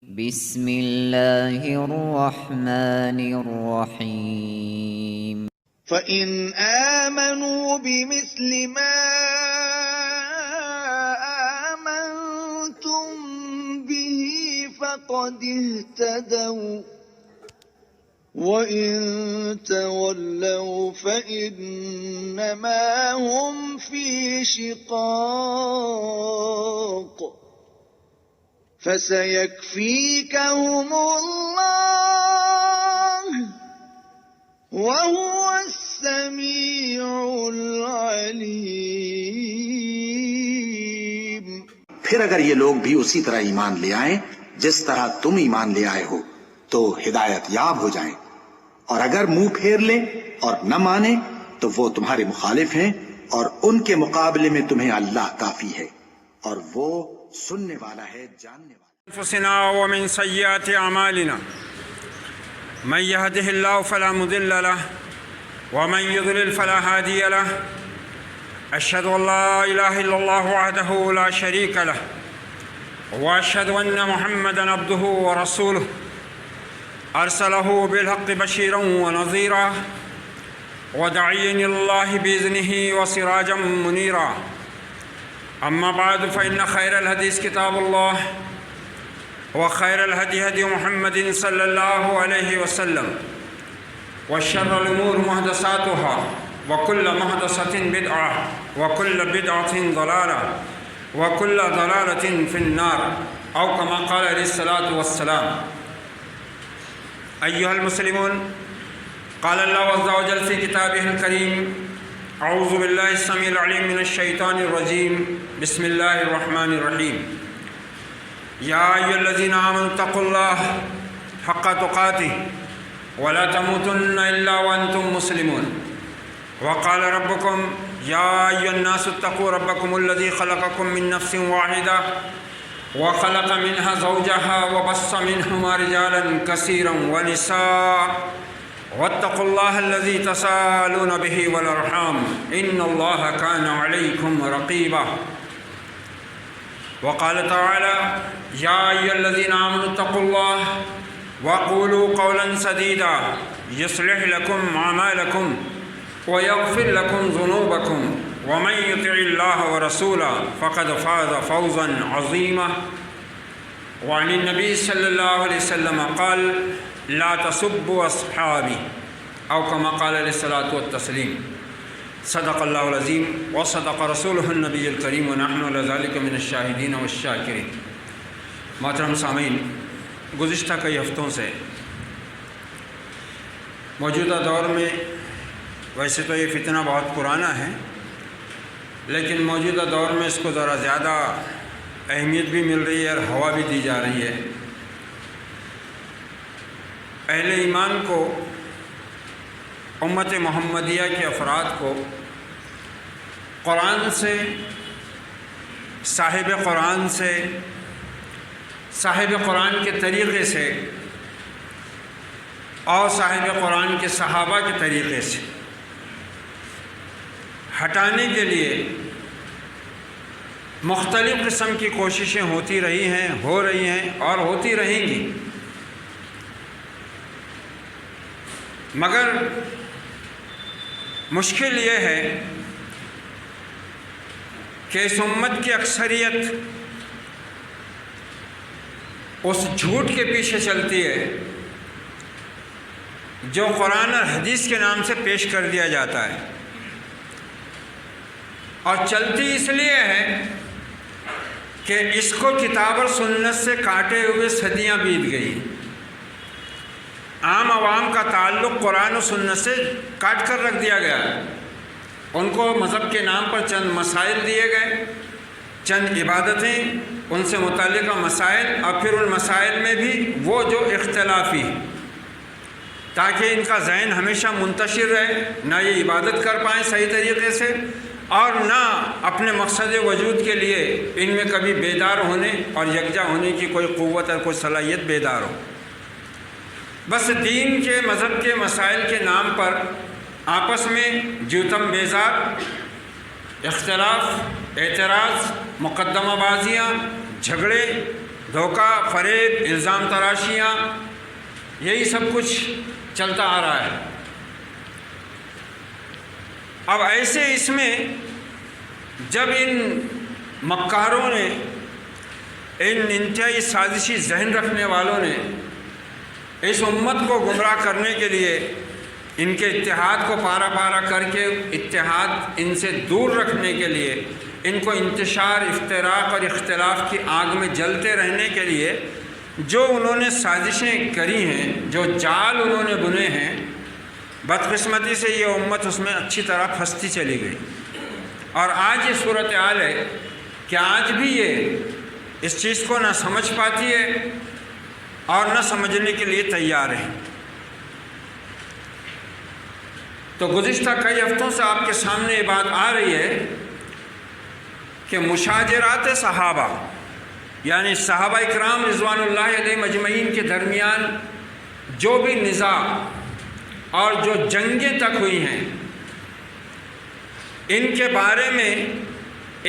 بسم اللہ الرحمن الرحیم فَإِنْ آمَنُوا بِمِثْلِ مَا آمَنْتُمْ بِهِ فَقَدِ اهْتَدَوْا وَإِنْ تَوَلَّوْا فَإِنَّمَا هُمْ فِي شِقَاقٍ فَسَيَكْفِيكَهُمُ اللَّهُ وَهُوَ السَّمِيعُ الْعَلِيمُ۔ پھر اگر یہ لوگ بھی اسی طرح ایمان لے آئیں جس طرح تم ایمان لے آئے ہو تو ہدایت یاب ہو جائیں، اور اگر منہ پھیر لیں اور نہ مانیں تو وہ تمہارے مخالف ہیں، اور ان کے مقابلے میں تمہیں اللہ کافی ہے، اور وہ سننے والا ہے، جاننے والا۔ انفسنا ومن سیئات اعمالنا من يهده الله فلا مضل له ومن يضلل فلا هادي له اشهد ان لا اله الا الله وحده لا شريك له واشهد ان محمدا عبده ورسوله ارسله بالحق بشيرا ونذيرا وداعيا الى الله باذنه وسراجا منيرا اما بعد فان خير الحديث كتاب الله وخير الهدي هدي محمد صلى الله عليه وسلم وشر الأمور محدثاتها وكل محدثة بدعة وكل بدعة ضلالة وكل ضلالة في النار أو كما قال عليه الصلاة والسلام۔ أيها المسلمون، قال الله عز وجل في كتابه الكريم: أعوذ بالله السميع العليم من الشيطان الرجيم، بسم الله الرحمن الرحيم، يا أيها الذين آمنوا اتقوا الله حق تقاته ولا تموتن إلا وأنتم مسلمون، وقال ربكم يا أيها الناس اتقوا ربكم الذي خلقكم من نفس واحدة وخلق منها زوجها وبث منهما رجالا كثيرا ونساء واتقوا الله الذي تساءلون به والأرحام إن الله كان عليكم رقيبا، وقال تعالى يا أيها الذين آمنوا اتقوا الله وقولوا قولا سديدا يصلح لكم أعمالكم ويغفر لكم ذنوبكم ومن يطع الله ورسوله فقد فاز فوزا عظيما۔ وعن النبي صلى الله عليه وسلم قال لا تسبوا أصحابي أو كما قال عليه الصلاة والتسليم۔ صدق اللہ العظیم وصدق رسولہ النبی الکریم ونحن علی ذلک من الشاہدین والشاکرین۔ محترم سامعین، گزشتہ کئی ہفتوں سے موجودہ دور میں ویسے تو یہ فتنہ بہت پرانا ہے، لیکن موجودہ دور میں اس کو ذرا زیادہ اہمیت بھی مل رہی ہے اور ہوا بھی دی جا رہی ہے۔ اہل ایمان کو، امت محمدیہ کے افراد کو قرآن سے، صاحب قرآن سے، صاحب قرآن کے طریقے سے اور صاحب قرآن کے صحابہ کے طریقے سے ہٹانے کے لیے مختلف قسم کی کوششیں ہوتی رہی ہیں، ہو رہی ہیں اور ہوتی رہیں گی، مگر مشکل یہ ہے کہ اس امت کی اکثریت اس جھوٹ کے پیچھے چلتی ہے جو قرآن اور حدیث کے نام سے پیش کر دیا جاتا ہے، اور چلتی اس لیے ہے کہ اس کو کتاب اور سنت سے کاٹے ہوئے صدیاں بیت گئی۔ عام عوام کا تعلق قرآن و سنت سے کاٹ کر رکھ دیا گیا، ان کو مذہب کے نام پر چند مسائل دیے گئے، چند عبادتیں، ان سے متعلقہ مسائل، اور پھر ان مسائل میں بھی وہ جو اختلافی، تاکہ ان کا ذہن ہمیشہ منتشر رہے، نہ یہ عبادت کر پائیں صحیح طریقے سے اور نہ اپنے مقصد وجود کے لیے ان میں کبھی بیدار ہونے اور یکجا ہونے کی کوئی قوت اور کوئی صلاحیت بیدار ہو۔ بس دین کے، مذہب کے مسائل کے نام پر آپس میں جوتم بیزار، اختلاف، اعتراض، مقدمہ بازیاں، جھگڑے دھوکہ، فریب، الزام تراشیاں، یہی سب کچھ چلتا آ رہا ہے۔ اب ایسے اس میں جب ان مکاروں نے، ان انتہائی سازشی ذہن رکھنے والوں نے اس امت کو گمراہ کرنے کے لیے ان کے اتحاد کو پارا پارا کر کے اتحاد ان سے دور رکھنے کے لیے، ان کو انتشار، افتراق اور اختلاف کی آگ میں جلتے رہنے کے لیے جو انہوں نے سازشیں کری ہیں، جو جال انہوں نے بنے ہیں، بدقسمتی سے یہ امت اس میں اچھی طرح پھنستی چلی گئی۔ اور آج یہ صورتحال ہے کہ آج بھی یہ اس چیز کو نہ سمجھ پاتی ہے اور نہ سمجھنے کے لیے تیار ہے۔ تو گزشتہ کئی ہفتوں سے آپ کے سامنے یہ بات آ رہی ہے کہ مشاجرات صحابہ، یعنی صحابہ اکرام رضوان اللہ علیہ مجمعین کے درمیان جو بھی نزاع اور جو جنگیں تک ہوئی ہیں، ان کے بارے میں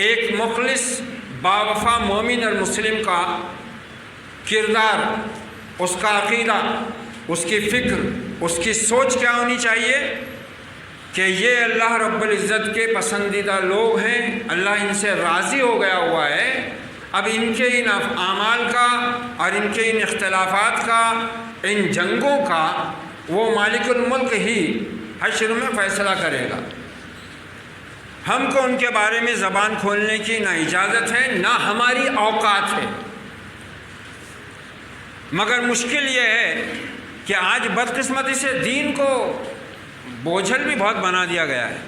ایک مخلص باوفا مومن اور مسلم کا کردار، اس کا عقیدہ، اس کی فکر، اس کی سوچ کیا ہونی چاہیے کہ یہ اللہ رب العزت کے پسندیدہ لوگ ہیں، اللہ ان سے راضی ہو گیا ہوا ہے، اب ان کے ان اعمال کا اور ان کے ان اختلافات کا، ان جنگوں کا وہ مالک الملک ہی حشر میں فیصلہ کرے گا۔ ہم کو ان کے بارے میں زبان کھولنے کی نہ اجازت ہے، نہ ہماری اوقات ہے۔ مگر مشکل یہ ہے کہ آج بدقسمتی سے دین کو بوجھل بھی بہت بنا دیا گیا ہے۔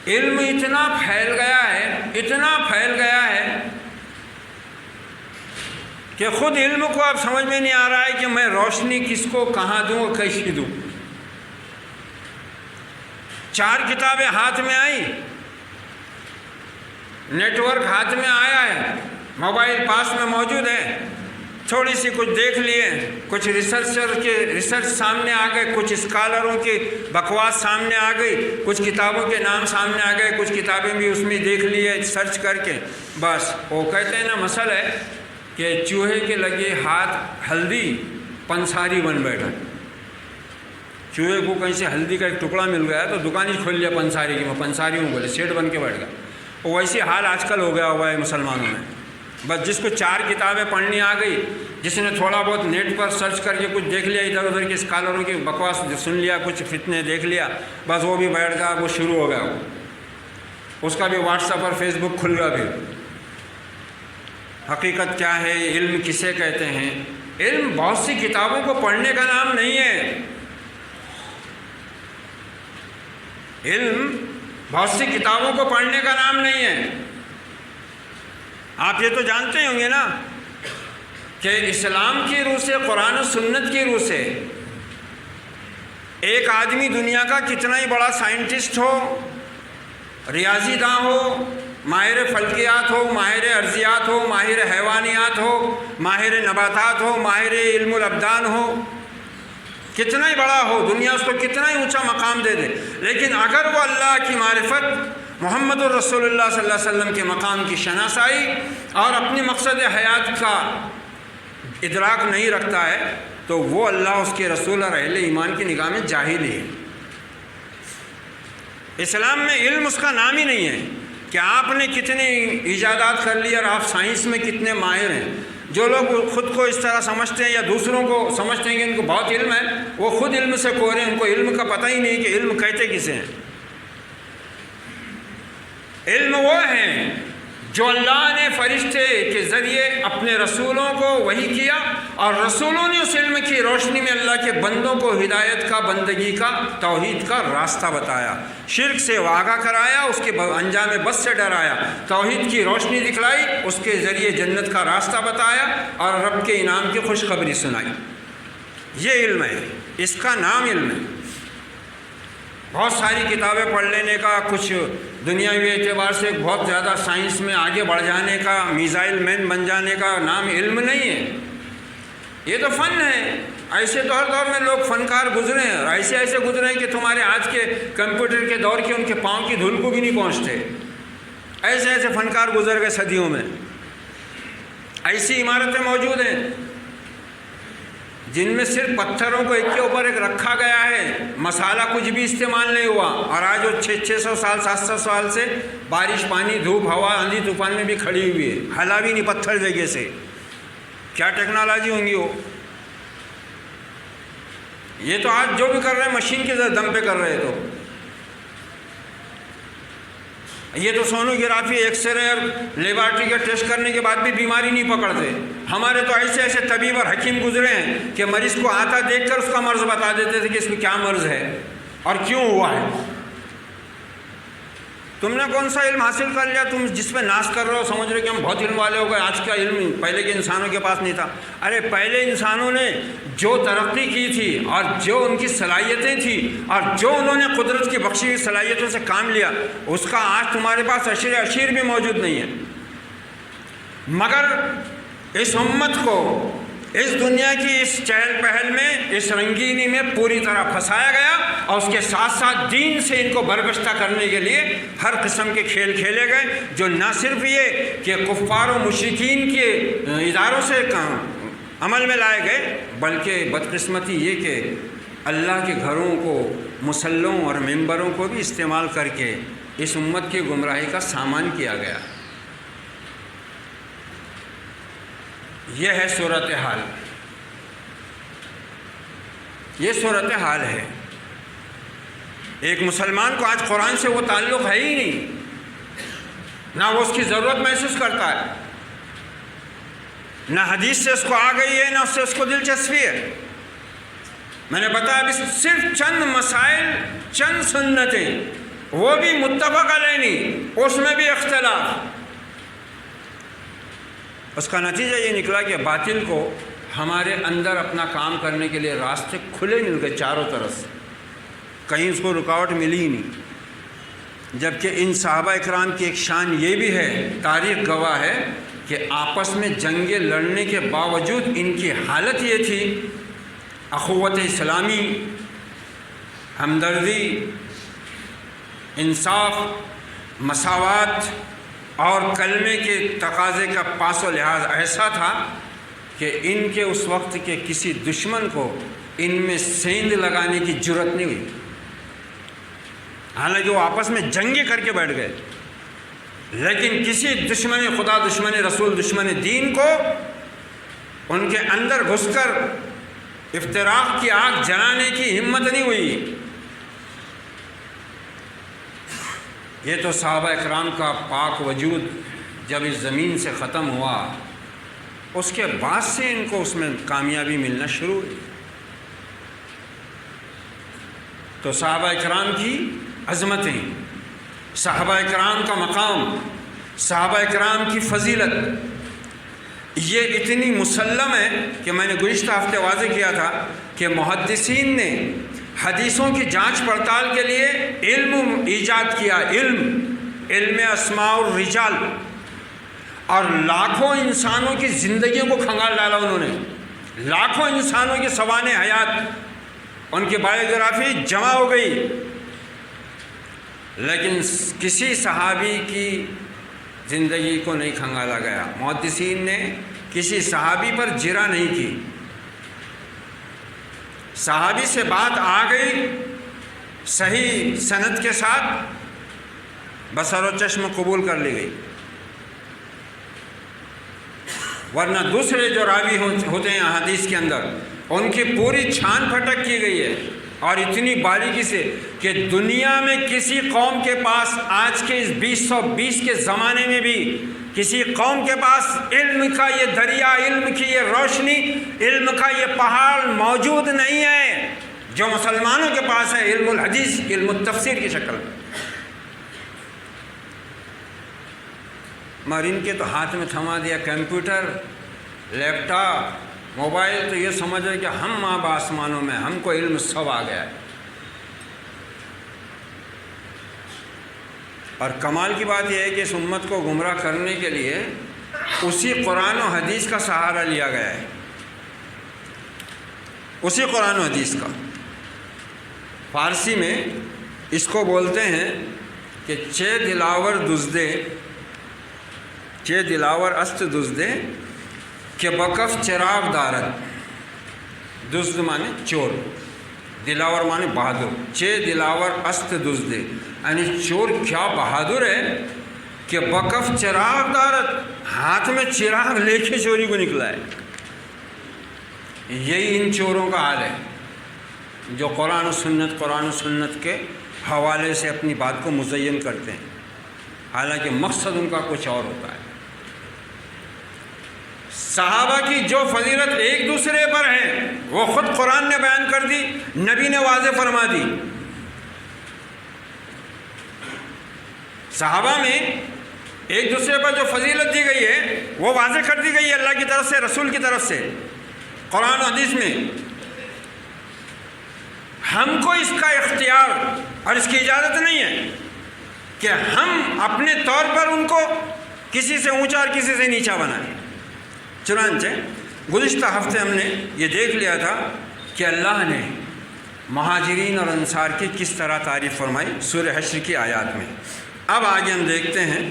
علم اتنا پھیل گیا ہے، اتنا پھیل گیا ہے کہ خود علم کو اب سمجھ میں نہیں آ رہا ہے کہ میں روشنی کس کو کہاں دوں اور کیسے دوں۔ 4 کتابیں ہاتھ میں آئیں، نیٹ ورک ہاتھ میں آیا ہے، موبائل پاس میں موجود ہے، تھوڑی سی کچھ دیکھ لیے، کچھ ریسرچر کے ریسرچ سامنے آ گئے، کچھ اسکالروں کی بکواس سامنے آ گئی، کچھ کتابوں کے نام سامنے آ گئے، کچھ کتابیں بھی اس میں دیکھ لیے سرچ کر کے، بس وہ کہتے ہیں نا مسئلہ ہے کہ چوہے کے لگے ہاتھ ہلدی پنساری بن بیٹھا۔ چوہے کو کہیں سے ہلدی کا ایک ٹکڑا مل گیا تو دکان ہی کھول لیا پنساری کی، میں پنساری ہوں بولے، سیٹ بن کے بیٹھ گیا۔ ویسے حال آج کل ہو گیا ہوا ہے مسلمانوں میں۔ بس جس کو 4 کتابیں پڑھنی آ گئی، جس نے تھوڑا بہت نیٹ پر سرچ کر کے کچھ دیکھ لیا، ادھر ادھر کے اسکالروں کی بکواس سن لیا، کچھ فتنے دیکھ لیا، بس وہ بھی بیٹھ گیا، وہ شروع ہو گیا، اس کا بھی واٹس ایپ اور فیس بک کھل گیا۔ پھر حقیقت کیا ہے، علم کسے کہتے ہیں؟ علم بہت سی کتابوں کو پڑھنے کا نام نہیں ہے۔ علم بہت سی کتابوں کو پڑھنے کا نام نہیں ہے۔ آپ یہ تو جانتے ہوں گے نا کہ اسلام کی روح سے، قرآن و سنت کی روح سے ایک آدمی دنیا کا کتنا ہی بڑا سائنٹسٹ ہو، ریاضی داں ہو، ماہر فلکیات ہو، ماہر ارضیات ہو، ماہر حیوانیات ہو، ماہر نباتات ہو، ماہر علم الابدان ہو، کتنا ہی بڑا ہو، دنیا اس کو کتنا ہی اونچا مقام دے دے، لیکن اگر وہ اللہ کی معرفت، محمد الرسول اللہ صلی اللہ علیہ وسلم کے مقام کی شناسائی اور اپنی مقصد حیات کا ادراک نہیں رکھتا ہے تو وہ اللہ، اس کے رسول اور اہل ایمان کی نگاہ میں جاہل ہی ہے۔ اسلام میں علم اس کا نام ہی نہیں ہے کہ آپ نے کتنے ایجادات کر لی اور آپ سائنس میں کتنے ماہر ہیں۔ جو لوگ خود کو اس طرح سمجھتے ہیں یا دوسروں کو سمجھتے ہیں کہ ان کو بہت علم ہے، وہ خود علم سے کور ہیں، ان کو علم کا پتہ ہی نہیں کہ علم کہتے کسے ہیں۔ علم وہ ہیں جو اللہ نے فرشتے کے ذریعے اپنے رسولوں کو وحی کیا اور رسولوں نے اس علم کی روشنی میں اللہ کے بندوں کو ہدایت کا، بندگی کا، توحید کا راستہ بتایا، شرک سے آگاہ کرایا، اس کے انجام بد سے ڈرایا، توحید کی روشنی دکھلائی، اس کے ذریعے جنت کا راستہ بتایا اور رب کے انعام کی خوشخبری سنائی۔ یہ علم ہے، اس کا نام علم ہے۔ بہت ساری کتابیں پڑھ لینے کا، کچھ دنیاوی اعتبار سے بہت زیادہ سائنس میں آگے بڑھ جانے کا، میزائل مین بن جانے کا نام علم نہیں ہے، یہ تو فن ہے۔ ایسے تو ہر دور میں لوگ فنکار گزرے ہیں اور ایسے ایسے گزرے ہیں کہ تمہارے آج کے کمپیوٹر کے دور کے ان کے پاؤں کی دھول کو بھی نہیں پہنچتے، ایسے ایسے فنکار گزر گئے صدیوں میں۔ ایسی عمارتیں موجود ہیں جن میں صرف پتھروں کو ایک کے اوپر ایک رکھا گیا ہے، مسالہ کچھ بھی استعمال نہیں ہوا، اور آج وہ 600 سال 700 سال سے بارش پانی دھوپ ہوا آندھی طوفان میں بھی کھڑی ہوئی ہے، ہلا بھی نہیں پتھر جگہ سے۔ کیا ٹیکنالوجی ہوں گی وہ؟ یہ تو آج جو بھی کر رہے ہیں مشین کے دم پہ کر رہے، تو یہ تو سونوگرافی ایکس رے اور لیبارٹری کے ٹیسٹ کرنے کے بعد بھی بیماری نہیں پکڑتے۔ ہمارے تو ایسے ایسے طبیب اور حکیم گزرے ہیں کہ مریض کو آتا دیکھ کر اس کا مرض بتا دیتے تھے کہ اس میں کیا مرض ہے اور کیوں ہوا ہے۔ تم نے کون سا علم حاصل کر لیا تم جس پہ ناز کر رہے ہو، سمجھ رہے کہ ہم بہت علم والے ہو گئے، آج کا علم پہلے کے انسانوں کے پاس نہیں تھا۔ ارے پہلے انسانوں نے جو ترقی کی تھی اور جو ان کی صلاحیتیں تھیں اور جو انہوں نے قدرت کی بخشی ہوئی صلاحیتوں سے کام لیا، اس کا آج تمہارے پاس اشیر بھی موجود نہیں ہے۔ مگر اس امت کو اس دنیا کی اس چہل پہل میں، اس رنگینی میں پوری طرح پھنسایا گیا، اور اس کے ساتھ ساتھ دین سے ان کو برگشتہ کرنے کے لیے ہر قسم کے کھیل کھیلے گئے، جو نہ صرف یہ کہ کفار و مشرکین کے اداروں سے عمل میں لائے گئے، بلکہ بدقسمتی یہ کہ اللہ کے گھروں کو، مصلوں اور ممبروں کو بھی استعمال کر کے اس امت کی گمراہی کا سامان کیا گیا۔ یہ ہے صورتحال، یہ صورتحال ہے۔ ایک مسلمان کو آج قرآن سے وہ تعلق ہے ہی نہیں، نہ وہ اس کی ضرورت محسوس کرتا ہے، نہ حدیث سے اس کو آ گئی ہے، نہ اس سے اس کو دلچسپی ہے۔ میں نے بتایا ابھی صرف چند مسائل، چند سنتیں، وہ بھی متفق علیہ نہیں، اس میں بھی اختلاف۔ اس کا نتیجہ یہ نکلا کہ باطل کو ہمارے اندر اپنا کام کرنے کے لیے راستے کھلے مل گئے چاروں طرف سے، کہیں اس کو رکاوٹ ملی ہی نہیں۔ جبکہ ان صحابہ اکرام کی ایک شان یہ بھی ہے، تاریخ گواہ ہے، کہ آپس میں جنگیں لڑنے کے باوجود ان کی حالت یہ تھی، اخوت اسلامی، ہمدردی، انصاف، مساوات اور کلمے کے تقاضے کا پاس و لحاظ ایسا تھا کہ ان کے اس وقت کے کسی دشمن کو ان میں سیند لگانے کی جرت نہیں ہوئی، حالانکہ وہ آپس میں جنگیں کر کے بیٹھ گئے، لیکن کسی دشمن خدا، دشمن رسول، دشمن دین کو ان کے اندر گھس کر افتراق کی آگ جلانے کی ہمت نہیں ہوئی۔ یہ تو صحابہ اکرام کا پاک وجود جب اس زمین سے ختم ہوا، اس کے بعد سے ان کو اس میں کامیابی ملنا شروع ہوئی۔ تو صحابہ اکرام کی عظمتیں، صحابہ اکرام کا مقام، صحابہ اکرام کی فضیلت یہ اتنی مسلم ہے کہ میں نے گزشتہ ہفتے واضح کیا تھا کہ محدثین نے حدیثوں کی جانچ پڑتال کے لیے علم ایجاد کیا، علم اسماء الرجال، اور لاکھوں انسانوں کی زندگیوں کو کھنگال ڈالا انہوں نے، لاکھوں انسانوں کی سوانح حیات، ان کی بایوگرافی جمع ہو گئی، لیکن کسی صحابی کی زندگی کو نہیں کھنگالا گیا۔ محدثین نے کسی صحابی پر جرح نہیں کی، صحابی سے بات آ گئی صحیح سند کے ساتھ، بصر و چشم قبول کر لی گئی، ورنہ دوسرے جو راوی ہوتے ہیں حدیث کے اندر ان کی پوری چھان پھٹک کی گئی ہے، اور اتنی باریکی سے کہ دنیا میں کسی قوم کے پاس آج کے اس 2020 کے زمانے میں بھی کسی قوم کے پاس علم کا یہ دریا، علم کی یہ روشنی، علم کا یہ پہاڑ موجود نہیں ہے جو مسلمانوں کے پاس ہے، علم الحدیث، علم التفسیر کی شکل میں۔ مگر ان کے تو ہاتھ میں تھما دیا کمپیوٹر، لیپ ٹاپ، موبائل، تو یہ سمجھ رہے کہ ہم ماں بآسمانوں میں، ہم کو علم سب آ گیا ہے۔ اور کمال کی بات یہ ہے کہ اس امت کو گمراہ کرنے کے لیے اسی قرآن و حدیث کا سہارا لیا گیا ہے، اسی قرآن و حدیث کا۔ فارسی میں اس کو بولتے ہیں کہ چے دلاور دزدے، چے دلاور است دزدے کہ بکف چراغ دارد، دزد مانے چور، دلاور مانے بہادر، چے دلاور است دزدے، یعنی چور کیا بہادر ہے کہ بکف چراغ دارد، ہاتھ میں چراغ لے کے چوری کو نکلا ہے۔ یہی ان چوروں کا حال ہے جو قرآن و سنت کے حوالے سے اپنی بات کو مزین کرتے ہیں، حالانکہ مقصد ان کا کچھ اور ہوتا ہے۔ صحابہ کی جو فضیلت ایک دوسرے پر ہے وہ خود قرآن نے بیان کر دی، نبی نے واضح فرما دی۔ صحابہ میں ایک دوسرے پر جو فضیلت دی گئی ہے وہ واضح کر دی گئی ہے اللہ کی طرف سے، رسول کی طرف سے، قرآن و حدیث میں۔ ہم کو اس کا اختیار اور اس کی اجازت نہیں ہے کہ ہم اپنے طور پر ان کو کسی سے اونچا اور کسی سے نیچا بنائیں۔ چنانچہ گزشتہ ہفتے ہم نے یہ دیکھ لیا تھا کہ اللہ نے مہاجرین اور انصار کی کس طرح تعریف فرمائی سورہ حشر کی آیات میں۔ اب آگے ہم دیکھتے ہیں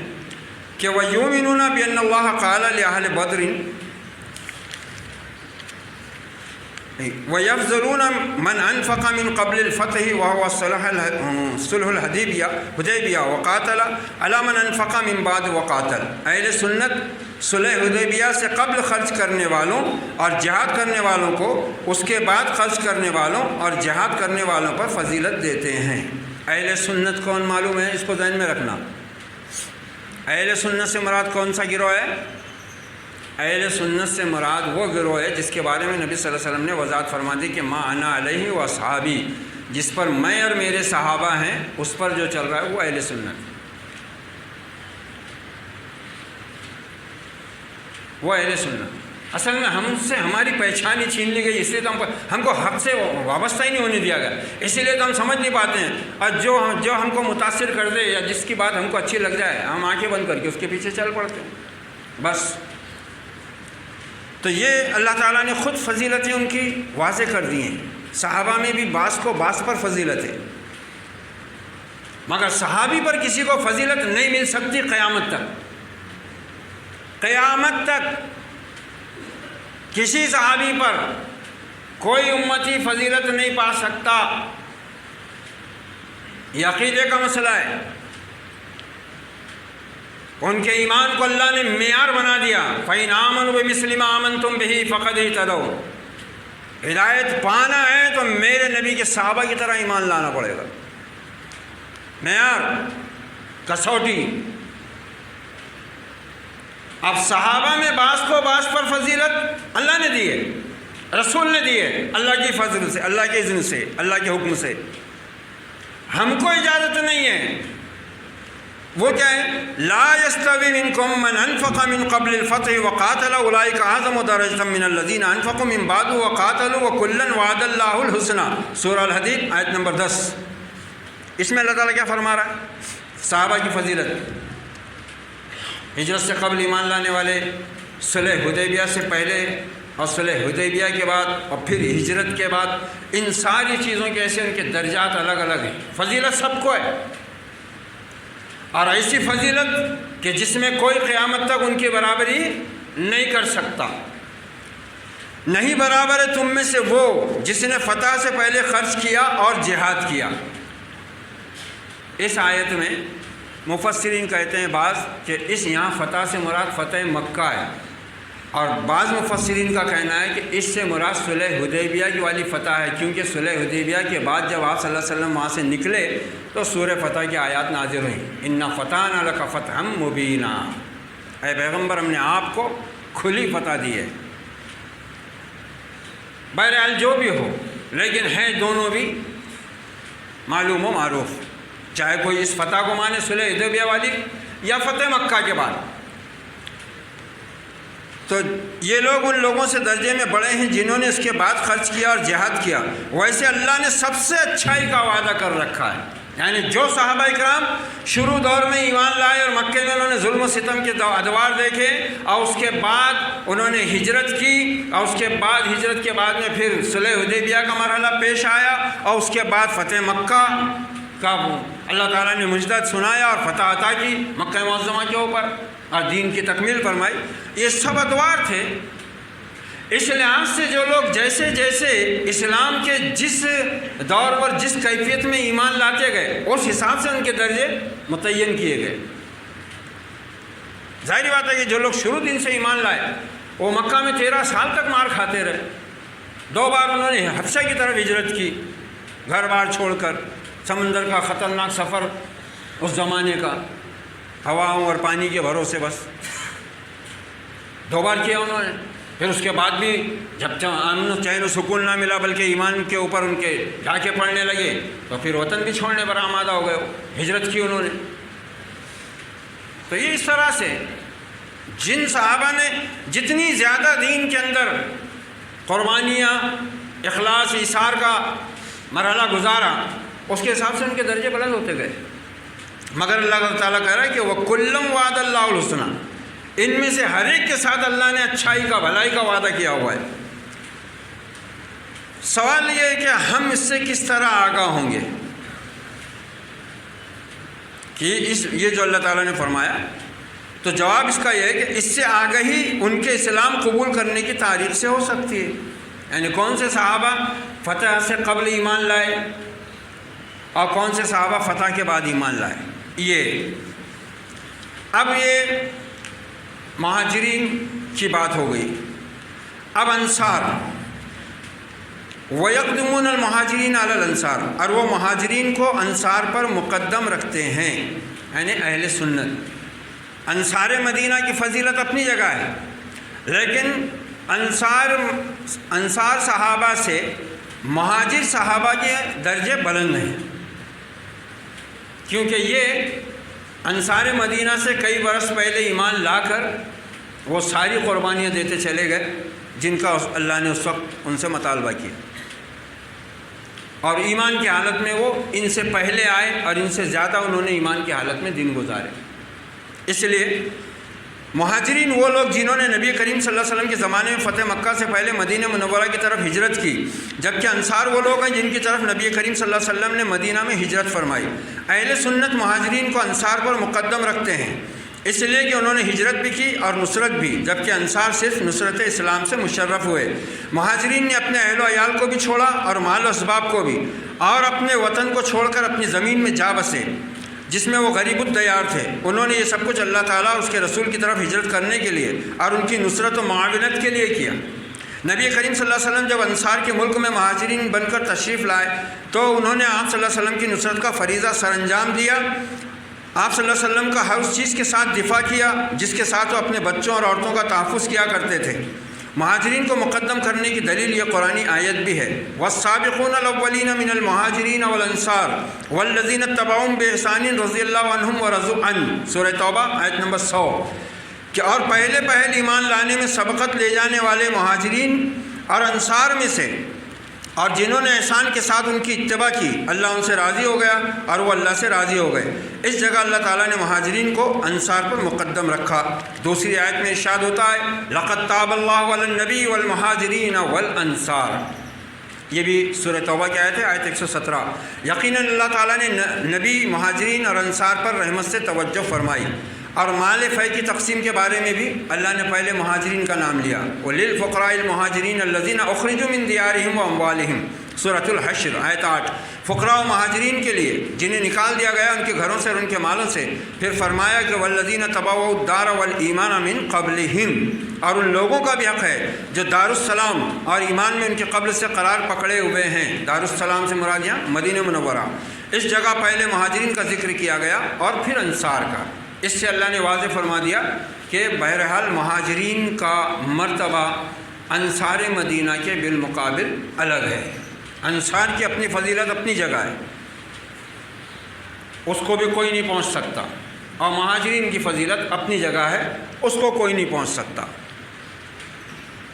کہ وَيُؤْمِنُونَ بِأَنَّ اللَّهَ قَالَ لِأَهْلِ بَدْرٍ وَيَفْضَلُونَ مَنْ أَنْفَقَ مِنْ قَبْلِ الْفَتْحِ وَهُوَ صُلْحُ الْحُدَیبیہ وَقَاتَلَ عَلَى مَنْ أَنْفَقَ مِنْ بَعْدِ وَقَاتَلَ۔ اہل سنت صلح حدیبیہ سے قبل خرچ کرنے والوں اور جہاد کرنے والوں کو اس کے بعد خرچ کرنے والوں اور جہاد کرنے والوں پر فضیلت دیتے ہیں۔ اہل سنت کون معلوم ہے؟ اس کو ذہن میں رکھنا۔ اہل سنت سے مراد کون سا گروہ ہے؟ اہل سنت سے مراد وہ گروہ ہے جس کے بارے میں نبی صلی اللہ علیہ وسلم نے وضاحت فرما دی کہ ما انا علیہ و اصحابی، جس پر میں اور میرے صحابہ ہیں اس پر جو چل رہا ہے وہ اہل سنت، وہ اہل سنت۔ اصل میں ہم سے ہماری پہچان ہی چھین لی گئی، اس لیے تو ہم کو حق سے وابستہ ہی نہیں ہونے دیا گیا، اسی لیے تو ہم سمجھ نہیں پاتے ہیں، اور جو ہم کو متاثر کر دے یا جس کی بات ہم کو اچھی لگ جائے ہم آنکھیں بند کر کے اس کے پیچھے چل پڑتے ہیں بس۔ تو یہ اللہ تعالیٰ نے خود فضیلتیں ان کی واضح کر دی ہیں۔ صحابہ میں بھی بعض کو بعض پر فضیلت ہے، مگر صحابی پر کسی کو فضیلت نہیں مل سکتی قیامت تک۔ قیامت تک کسی صحابی پر کوئی امتی فضیلت نہیں پا سکتا، یہ عقیدے کا مسئلہ ہے۔ ان کے ایمان کو اللہ نے معیار بنا دیا، فَإِنْ آمَنُوا بِمِثْلِ مَا آمَنْتُمْ بِهِ فَقَدْ اهْتَدَوْا۔ ہدایت پانا ہے تو میرے نبی کے صحابہ کی طرح ایمان لانا پڑے گا۔ معیار، کسوٹی۔ اب صحابہ میں بعض کو بعض پر فضیلت اللہ نے دی ہے، رسول نے دی ہے، اللہ کی فضل سے، اللہ کے اذن سے، اللہ کے حکم سے۔ ہم کو اجازت نہیں ہے۔ وہ کیا ہے؟ لا يستوي منكم من انفق من قبل الفتح وقاتل اولئك اعظم درجة من الذين انفقوا من بعد وقاتلوا وكلا وعد الله الحسنى، سورہ الحدید آیت نمبر 10۔ اس میں اللہ تعالیٰ کیا فرما رہا ہے؟ صحابہ کی فضیلت، ہجرت سے قبل ایمان لانے والے، صلح حدیبیہ سے پہلے اور صلح حدیبیہ کے بعد اور پھر ہجرت کے بعد، ان ساری چیزوں کے ایسے ان کے درجات الگ الگ ہیں۔ فضیلت سب کو ہے، اور ایسی فضیلت کہ جس میں کوئی قیامت تک ان کی برابری نہیں کر سکتا۔ نہیں برابر ہے تم میں سے وہ جس نے فتح سے پہلے خرچ کیا اور جہاد کیا۔ اس آیت میں مفسرین کہتے ہیں بعض کہ اس یہاں فتح سے مراد فتح مکہ ہے، اور بعض مفسرین کا کہنا ہے کہ اس سے مراد صلح حدیبیہ کی والی فتح ہے، کیونکہ صلح حدیبیہ کے بعد جب آپ صلی اللہ علیہ وسلم وہاں سے نکلے تو سورہ فتح کی آیات نازل ہوئیں، اِنَّا فَتَحْنَا لَكَ فَتْحًا مُبِينًا، اے پیغمبر ہم نے آپ کو کھلی فتح دی ہے۔ بہرحال جو بھی ہو، لیکن ہے دونوں بھی معلوم و معروف، چاہے کوئی اس فتح کو مانے صلح حدیبیہ والی یا فتح مکہ کے بعد۔ تو یہ لوگ ان لوگوں سے درجے میں بڑے ہیں جنہوں نے اس کے بعد خرچ کیا اور جہاد کیا۔ ویسے اللہ نے سب سے اچھائی کا وعدہ کر رکھا ہے، یعنی جو صحابہ کرام شروع دور میں ایمان لائے اور مکے میں انہوں نے ظلم و ستم کے ادوار دیکھے، اور اس کے بعد انہوں نے ہجرت کی، اور اس کے بعد ہجرت کے بعد میں پھر صلح حدیبیہ کا مرحلہ پیش آیا، اور اس کے بعد فتح مکہ کا اللہ تعالیٰ نے مجدد سنایا اور فتح عطا کی مکہ معظمہ کے اوپر، اور دین کی تکمیل فرمائی۔ یہ سب ادوار تھے اس لحاظ سے جو لوگ جیسے جیسے اسلام کے جس دور پر جس کیفیت میں ایمان لاتے گئے اس حساب سے ان کے درجے متعین کیے گئے۔ ظاہری بات ہے کہ جو لوگ شروع دن سے ایمان لائے وہ مکہ میں 13 سال تک مار کھاتے رہے، 2 بار انہوں نے حبشہ کی طرف ہجرت کی، گھر بار چھوڑ کر، سمندر کا خطرناک سفر اس زمانے کا، ہواؤں اور پانی کے بھروسے بس 2 بار کیا انہوں نے۔ پھر اس کے بعد بھی جب امن و چین و سکون نہ ملا بلکہ ایمان کے اوپر ان کے ڈھاکے پڑنے لگے تو پھر وطن بھی چھوڑنے پر آمادہ ہو گئے، ہجرت کی انہوں نے۔ تو یہ اس طرح سے جن صحابہ نے جتنی زیادہ دین کے اندر قربانیاں، اخلاص، ایثار کا مرحلہ گزارا اس کے حساب سے ان کے درجے بلند ہوتے گئے۔ مگر اللہ تعالیٰ کہہ رہا ہے کہ وَكُلًّا وَعَدَ اللَّهُ الْحُسْنَىٰ، ان میں سے ہر ایک کے ساتھ اللہ نے اچھائی کا، بھلائی کا وعدہ کیا ہوا ہے۔ سوال یہ ہے کہ ہم اس سے کس طرح آگاہ ہوں گے کہ یہ جو اللہ تعالیٰ نے فرمایا، تو جواب اس کا یہ ہے کہ اس سے آگہی ان کے اسلام قبول کرنے کی تاریخ سے ہو سکتی ہے۔ یعنی کون سے صحابہ فتح سے قبل ایمان لائے اور کون سے صحابہ فتح کے بعد ایمان لائے۔ یہ اب یہ مہاجرین کی بات ہو گئی۔ اب انصار، وَيَقْدِمُونَ الْمُهَاجِرِينَ عَلَى الْأَنصَارِ، اور وہ مہاجرین کو انصار پر مقدم رکھتے ہیں، یعنی اہل سنت۔ انصار مدینہ کی فضیلت اپنی جگہ ہے، لیکن انصار صحابہ سے مہاجر صحابہ کے درجے بلند ہیں، کیونکہ یہ انصار مدینہ سے کئی برس پہلے ایمان لا کر وہ ساری قربانیاں دیتے چلے گئے جن کا اللہ نے اس وقت ان سے مطالبہ کیا، اور ایمان کی حالت میں وہ ان سے پہلے آئے اور ان سے زیادہ انہوں نے ایمان کی حالت میں دن گزارے۔ اس لیے مہاجرین وہ لوگ جنہوں نے نبی کریم صلی اللہ علیہ وسلم کے زمانے میں فتح مکہ سے پہلے مدینہ منورہ کی طرف ہجرت کی، جبکہ انصار وہ لوگ ہیں جن کی طرف نبی کریم صلی اللہ علیہ وسلم نے مدینہ میں ہجرت فرمائی۔ اہل سنت مہاجرین کو انصار پر مقدم رکھتے ہیں، اس لیے کہ انہوں نے ہجرت بھی کی اور نصرت بھی، جبکہ انصار صرف نصرت اسلام سے مشرف ہوئے۔ مہاجرین نے اپنے اہل و عیال کو بھی چھوڑا اور مال و اسباب کو بھی، اور اپنے وطن کو چھوڑ کر اپنی زمین میں جا بسے جس میں وہ غریب الدیار تھے۔ انہوں نے یہ سب کچھ اللہ تعالیٰ اور اس کے رسول کی طرف ہجرت کرنے کے لیے اور ان کی نصرت و معاونت کے لیے کیا۔ نبی کریم صلی اللہ علیہ وسلم جب انصار کے ملک میں مہاجرین بن کر تشریف لائے تو انہوں نے آپ صلی اللہ علیہ وسلم کی نصرت کا فریضہ سر انجام دیا۔ آپ صلی اللہ علیہ وسلم کا ہر اس چیز کے ساتھ دفاع کیا جس کے ساتھ وہ اپنے بچوں اور عورتوں کا تحفظ کیا کرتے تھے۔ مہاجرین کو مقدم کرنے کی دلیل یہ قرآنی آیت بھی ہے، وَالسَّابِقُونَ الْأَوَّلِينَ مِنَ الْمُهَاجِرِينَ وَالْأَنصَارِ وَالَّذِينَ اتَّبَعُوهُم بِإِحْسَانٍ رَضِيَ اللَّهُ عَنْهُمْ وَرَضُوا عَنْهُ، سورہ توبہ آیت نمبر 100، کہ اور پہلے ایمان لانے میں سبقت لے جانے والے مہاجرین اور انصار میں سے اور جنہوں نے احسان کے ساتھ ان کی اتباع کی، اللہ ان سے راضی ہو گیا اور وہ اللہ سے راضی ہو گئے۔ اس جگہ اللہ تعالیٰ نے مہاجرین کو انصار پر مقدم رکھا۔ دوسری آیت میں ارشاد ہوتا ہے لَقَدْ تَابَ اللَّهُ عَلَى النَّبِيِّ وَالْمُهَاجِرِينَ وَالْأَنصَارِ، یہ بھی سورہ توبہ کی آیت ہے، آیت 117۔ یقیناً اللہ تعالیٰ نے نبی، مہاجرین اور انصار پر رحمت سے توجہ فرمائی، اور مال فے کی تقسیم کے بارے میں بھی اللہ نے پہلے مہاجرین کا نام لیا، وَلِلْفُقَرَاءِ الْمُهَاجِرِينَ الَّذِينَ أُخْرِجُوا مِنْ دِيَارِهِمْ وَأَمْوَالِهِمْ، سورۃ الحشر آیت 8۔ فقراء و مہاجرین کے لیے جنہیں نکال دیا گیا ان کے گھروں سے اور ان کے مالوں سے، پھر فرمایا کہ وَالَّذِينَ تَبَوَّءُوا الدَّارَ وَالْإِيمَانَ مِنْ قَبْلِهِمْ، اور ان لوگوں کا بھی حق ہے جو دارالسلام اور ایمان میں ان کے قبل سے قرار پکڑے ہوئے ہیں۔ دارالسلام سے مراد یہاں مدینہ منورہ۔ اس جگہ پہلے مہاجرین کا ذکر کیا گیا اور پھر انصار کا۔ اس سے اللہ نے واضح فرما دیا کہ بہرحال مہاجرین کا مرتبہ انصار مدینہ کے بالمقابل الگ ہے۔ انصار کی اپنی فضیلت اپنی جگہ ہے، اس کو بھی کوئی نہیں پہنچ سکتا، اور مہاجرین کی فضیلت اپنی جگہ ہے، اس کو کوئی نہیں پہنچ سکتا۔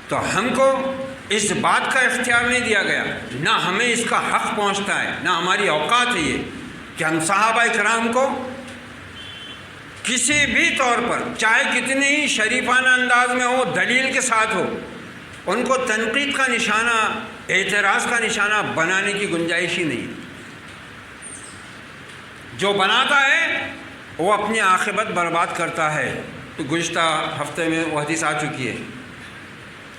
تو ہم کو اس بات کا اختیار نہیں دیا گیا، نہ ہمیں اس کا حق پہنچتا ہے، نہ ہماری اوقات ہے یہ کہ ہم صحابہ کرام کو کسی بھی طور پر، چاہے کتنے ہی شریفانہ انداز میں ہو، دلیل کے ساتھ ہو، ان کو تنقید کا نشانہ، اعتراض کا نشانہ بنانے کی گنجائش ہی نہیں۔ جو بناتا ہے وہ اپنی عاقبت برباد کرتا ہے۔ تو گزشتہ ہفتے میں وہ حدیث آ چکی ہے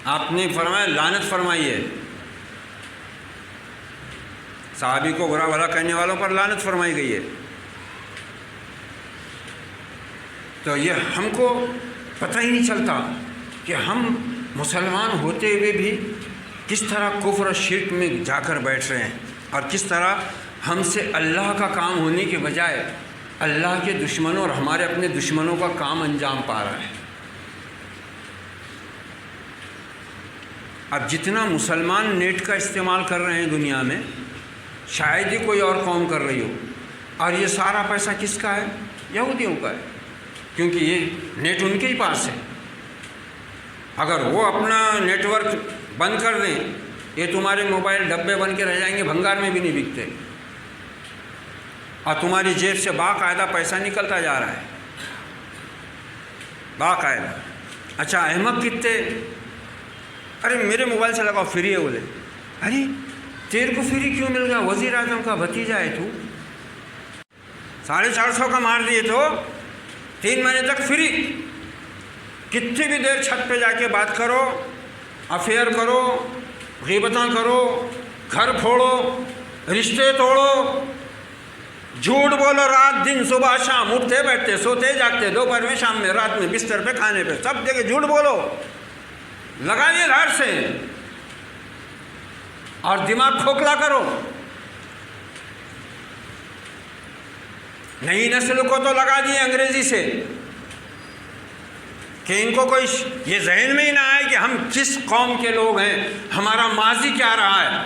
آپ نے فرمایا لعنت فرمائی ہے، صحابی کو برا بھلا کہنے والوں پر لعنت فرمائی گئی ہے۔ تو یہ ہم کو پتہ ہی نہیں چلتا کہ ہم مسلمان ہوتے ہوئے بھی کس طرح کفر و شرک میں جا کر بیٹھ رہے ہیں، اور کس طرح ہم سے اللہ کا کام ہونے کے بجائے اللہ کے دشمنوں اور ہمارے اپنے دشمنوں کا کام انجام پا رہا ہے۔ اب جتنا مسلمان نیٹ کا استعمال کر رہے ہیں دنیا میں، شاید ہی کوئی اور قوم کر رہی ہو، اور یہ سارا پیسہ کس کا ہے؟ یہودیوں کا ہے، کیونکہ یہ نیٹ ان کے ہی پاس ہے۔ اگر وہ اپنا نیٹ ورک بند کر دیں، یہ تمہارے موبائل ڈبے بن کے رہ جائیں گے، بھنگار میں بھی نہیں بکتے، اور تمہاری جیب سے باقاعدہ پیسہ نکلتا جا رہا ہے، باقاعدہ۔ اچھا احمد کتنے، ارے میرے موبائل سے لگاؤ فری ہے، بولے ارے تیرے کو فری کیوں مل گیا؟ وزیر اعظم کا بھتیجا ہے تو، 450 کا مار دیے تو 3 مہینے تک فری۔ کتنی بھی دیر چھت پہ جا کے بات کرو، افیئر کرو، غیبتاں کرو، گھر پھوڑو، رشتے توڑو، جھوٹ بولو، رات دن صبح شام، اٹھتے بیٹھتے سوتے جاگتے، دوپہر میں شام میں رات میں بستر پہ کھانے پہ سب جگہ جھوٹ بولو، لگا دیے دھار سے، اور دماغ کھوکھلا کرو۔ نئی نسل کو تو لگا دیے انگریزی سے کہ ان کو کوئی یہ ذہن میں ہی نہ آئے کہ ہم کس قوم کے لوگ ہیں، ہمارا ماضی کیا رہا ہے۔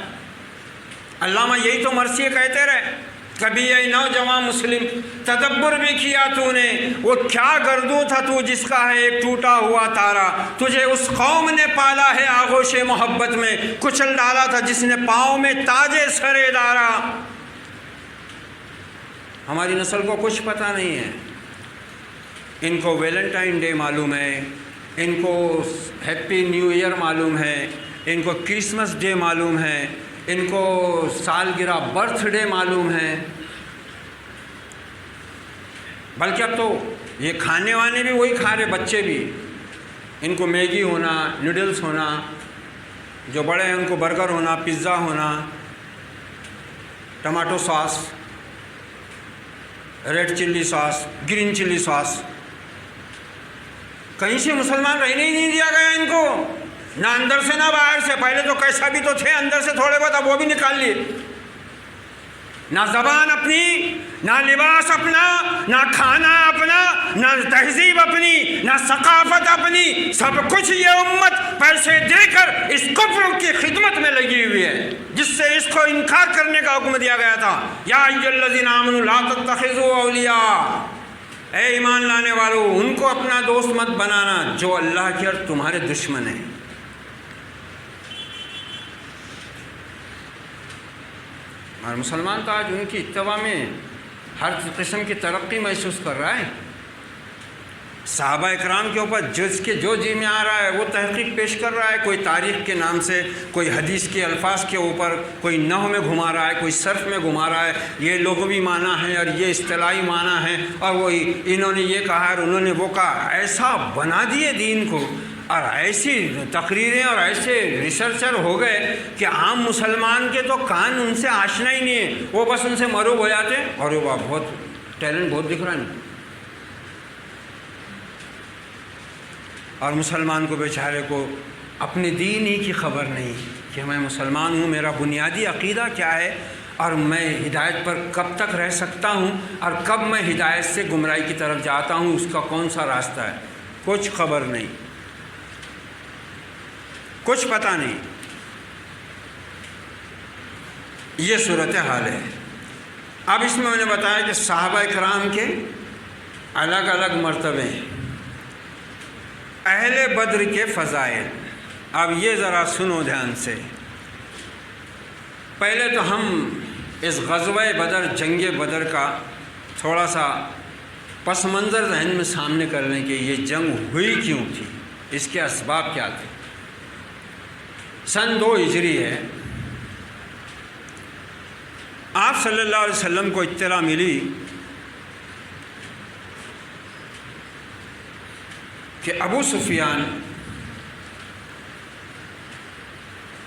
علامہ یہی تو مرثیہ کہتے رہے، کبھی اے نوجوان مسلم تدبر بھی کیا تو نے، وہ کیا گردوں تھا تو جس کا ہے ایک ٹوٹا ہوا تارا، تجھے اس قوم نے پالا ہے آغوش محبت میں، کچل ڈالا تھا جس نے پاؤں میں تاج سرے دارا۔ ہماری نسل کو کچھ پتہ نہیں ہے، ان کو ویلنٹائن ڈے معلوم ہے، ان کو ہیپی نیو ایئر معلوم ہے، ان کو کرسمس ڈے معلوم ہے، ان کو سالگرہ برتھ ڈے معلوم ہے، بلکہ اب تو یہ کھانے وانے بھی وہی کھا رہے، بچے بھی، ان کو میگی ہونا، نوڈلز ہونا، جو بڑے ہیں ان کو برگر ہونا، پیزا ہونا، ٹماٹو ساس، ریڈ چلی ساس، گرین چلی ساس۔ کہیں سے مسلمان رہنے ہی نہیں دیا گیا ان کو، نہ اندر سے نہ باہر سے۔ پہلے تو کیسا بھی تو تھے اندر سے تھوڑے بہت، اب وہ بھی نکال لیے۔ نہ زبان اپنی، نہ لباس اپنا، نہ کھانا اپنا، نہ تہذیب اپنی، نہ ثقافت اپنی، سب کچھ یہ امت پیسے دے کر اس کفر کی خدمت میں لگی ہوئی ہے، جس سے اس کو انکار کرنے کا حکم دیا گیا تھا۔ یا ایھا الذین آمنوا لا تتخذوا اولیاء، اے ایمان لانے والو ان کو اپنا دوست مت بنانا جو اللہ کے اور تمہارے دشمن ہیں۔ اور مسلمان تو آج ان کی اتباع میں ہر قسم کی ترقی محسوس کر رہا ہے۔ صحابہ اکرام کے اوپر جس کے جو جی میں آ رہا ہے وہ تحقیق پیش کر رہا ہے، کوئی تاریخ کے نام سے، کوئی حدیث کے الفاظ کے اوپر، کوئی نحو میں گھما رہا ہے، کوئی صرف میں گھما رہا ہے، یہ لغوی معنی ہے اور یہ اصطلاحی معنی ہے، اور وہ انہوں نے یہ کہا اور انہوں نے وہ کہا۔ ایسا بنا دیے دین کو، اور ایسی تقریریں اور ایسے ریسرچر ہو گئے کہ عام مسلمان کے تو کان ان سے آشنا ہی نہیں ہے، وہ بس ان سے مروب ہو جاتے ہیں، اور وہ بہت ٹیلنٹ بہت دکھ رہا ہے، اور مسلمان کو بیچارے کو اپنے دین ہی کی خبر نہیں کہ میں مسلمان ہوں، میرا بنیادی عقیدہ کیا ہے، اور میں ہدایت پر کب تک رہ سکتا ہوں، اور کب میں ہدایت سے گمراہی کی طرف جاتا ہوں، اس کا کون سا راستہ ہے، کچھ خبر نہیں، کچھ پتہ نہیں۔ یہ صورتحال ہے۔ اب اس میں نے بتایا کہ صحابہ کرام کے الگ الگ مرتبے ہیں، اہل بدر کے فضائل۔ اب یہ ذرا سنو دھیان سے۔ پہلے تو ہم اس غزوہ بدر، جنگ بدر کا تھوڑا سا پس منظر ذہن میں سامنے کر لیں کہ یہ جنگ ہوئی کیوں تھی، اس کے اسباب کیا تھے۔ سن 2 ہجری ہے، آپ صلی اللہ علیہ وسلم کو اطلاع ملی کہ ابو سفیان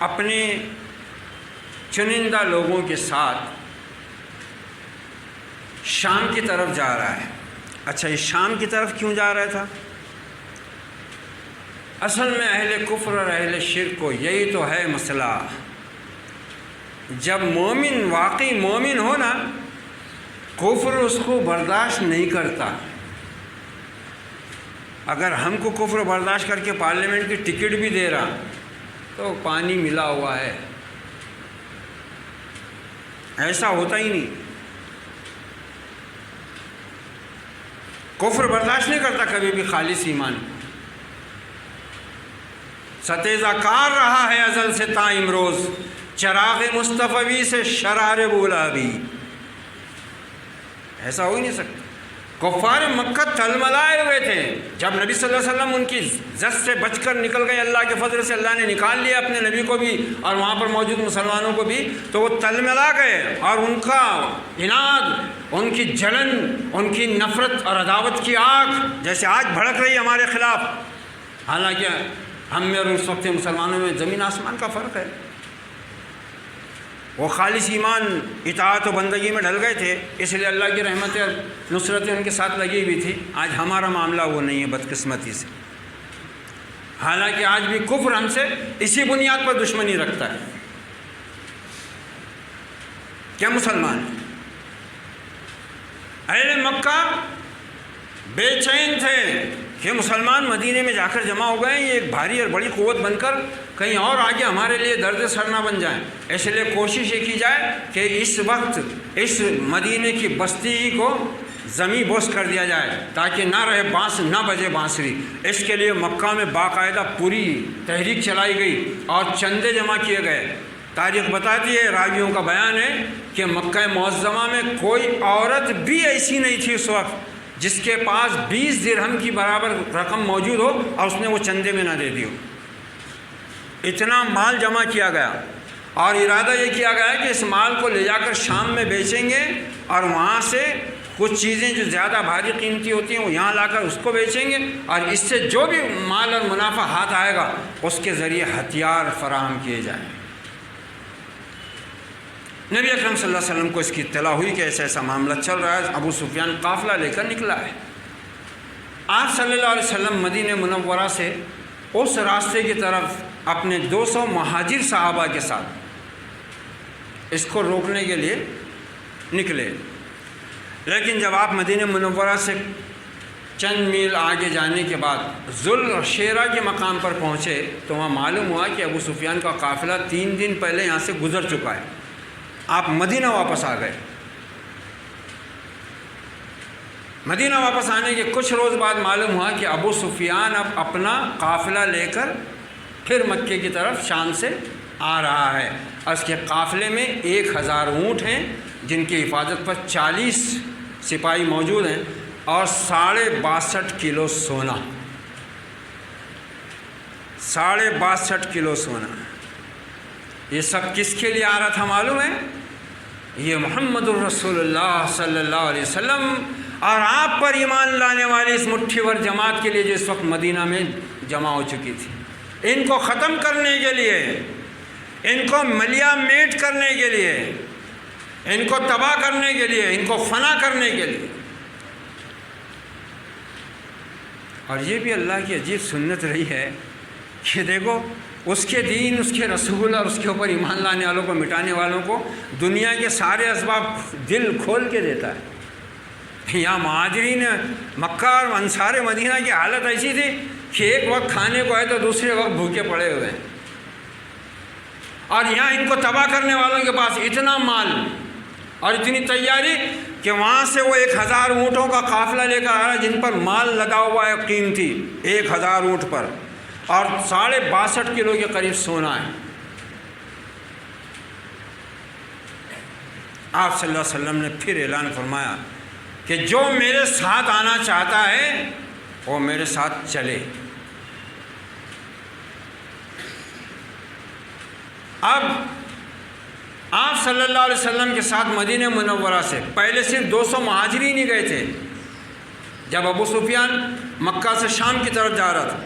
اپنے چنندہ لوگوں کے ساتھ شام کی طرف جا رہا ہے۔ اچھا، یہ شام کی طرف کیوں جا رہا تھا؟ اصل میں اہل کفر اور اہل شرک کو یہی تو ہے مسئلہ۔ جب مومن واقعی مومن ہو نا، کفر اس کو برداشت نہیں کرتا۔ اگر ہم کو کفر برداشت کر کے پارلیمنٹ کی ٹکٹ بھی دے رہا تو پانی ملا ہوا ہے، ایسا ہوتا ہی نہیں۔ کفر برداشت نہیں کرتا کبھی بھی خالص ایمان۔ ستیزہ کار رہا ہے ازل سے تا امروز، چراغ مصطفی سے شرار بولا بھی، ایسا ہو ہی نہیں سکتا۔ کفار مکہ تلملائے ہوئے تھے، جب نبی صلی اللہ علیہ وسلم ان کی زد سے بچ کر نکل گئے، اللہ کے فضل سے اللہ نے نکال لیا اپنے نبی کو بھی اور وہاں پر موجود مسلمانوں کو بھی، تو وہ تلملا گئے، اور ان کا عناد، ان کی جلن، ان کی نفرت اور عداوت کی آگ جیسے آج بھڑک رہی ہے ہمارے خلاف، حالانکہ ہم میں اور اس وقت مسلمانوں میں زمین آسمان کا فرق ہے۔ وہ خالص ایمان اطاعت و بندگی میں ڈل گئے تھے، اس لیے اللہ کی رحمتیں اور نصرتیں ان کے ساتھ لگی ہوئی تھی۔ آج ہمارا معاملہ وہ نہیں ہے بدقسمتی سے، حالانکہ آج بھی کفر ہم سے اسی بنیاد پر دشمنی رکھتا ہے۔ کیا مسلمان اہل مکہ بے چین تھے کہ مسلمان مدینے میں جا کر جمع ہو گئے، یہ ایک بھاری اور بڑی قوت بن کر کہیں اور آگے ہمارے لیے درد سر نہ بن جائیں، اس لیے کوشش یہ کی جائے کہ اس وقت اس مدینے کی بستی کو زمیں بوس کر دیا جائے تاکہ نہ رہے بانس، نہ بجے بانسری۔ اس کے لیے مکہ میں باقاعدہ پوری تحریک چلائی گئی اور چندے جمع کیے گئے۔ تاریخ بتاتی ہے، راویوں کا بیان ہے کہ مکہ معظمہ میں کوئی عورت بھی ایسی نہیں تھی اس وقت جس کے پاس 20 درہم کی برابر رقم موجود ہو اور اس نے وہ چندے میں نہ دے دی ہو۔ اتنا مال جمع کیا گیا اور ارادہ یہ کیا گیا کہ اس مال کو لے جا کر شام میں بیچیں گے اور وہاں سے کچھ چیزیں جو زیادہ بھاری قیمتی ہوتی ہیں وہ یہاں لا کر اس کو بیچیں گے، اور اس سے جو بھی مال اور منافع ہاتھ آئے گا اس کے ذریعے ہتھیار فراہم کیے جائیں۔ نبی اکرم صلی اللہ علیہ وسلم کو اس کی اطلاع ہوئی کہ ایسا ایسا معاملہ چل رہا ہے۔ ابو سفیان قافلہ لے کر نکلا ہے۔ آپ صلی اللہ علیہ وسلم مدینہ منورہ سے اس راستے کی طرف اپنے 200 مہاجر صحابہ کے ساتھ اس کو روکنے کے لیے نکلے، لیکن جب آپ مدینہ منورہ سے چند میل آگے جانے کے بعد ذوالشیرہ کے مقام پر پہنچے تو وہاں معلوم ہوا کہ ابو سفیان کا قافلہ 3 دن پہلے یہاں سے گزر چکا ہے۔ آپ مدینہ واپس آ گئے۔ مدینہ واپس آنے کے کچھ روز بعد معلوم ہوا کہ ابو سفیان اب اپنا قافلہ لے کر پھر مکے کی طرف شام سے آ رہا ہے، اور اس کے قافلے میں 1000 اونٹ ہیں جن کی حفاظت پر 40 سپاہی موجود ہیں اور 62.5 کلو سونا، 62.5 کلو سونا۔ یہ سب کس کے لیے آ رہا تھا معلوم ہے؟ یہ محمد الرسول اللہ صلی اللہ علیہ وسلم اور آپ پر ایمان لانے والی اس مٹھی بھر جماعت کے لیے جو اس وقت مدینہ میں جمع ہو چکی تھی، ان کو ختم کرنے کے لیے، ان کو ملیا میٹ کرنے کے لیے، ان کو تباہ کرنے کے لیے، ان کو فنا کرنے کے لیے۔ اور یہ بھی اللہ کی عجیب سنت رہی ہے کہ دیکھو اس کے دین، اس کے رسول اور اس کے اوپر ایمان لانے والوں کو، مٹانے والوں کو دنیا کے سارے اسباب دل کھول کے دیتا ہے۔ یہاں مہاجرین مکہ اور انصار مدینہ کی حالت ایسی تھی کہ ایک وقت کھانے کو ہے تو دوسرے وقت بھوکے پڑے ہوئے ہیں، اور یہاں ان کو تباہ کرنے والوں کے پاس اتنا مال اور اتنی تیاری کہ وہاں سے وہ 1000 اونٹوں کا قافلہ لے کر آ رہا ہے جن پر مال لگا ہوا ہے قیمتی، 1000 اونٹ پر، اور 62.5 کلو کے قریب سونا ہے۔ آپ صلی اللہ علیہ وسلم نے پھر اعلان فرمایا کہ جو میرے ساتھ آنا چاہتا ہے وہ میرے ساتھ چلے۔ اب آپ صلی اللہ علیہ وسلم کے ساتھ مدینہ منورہ سے پہلے صرف 200 مہاجرین ہی گئے تھے جب ابو سفیان مکہ سے شام کی طرف جا رہا تھا۔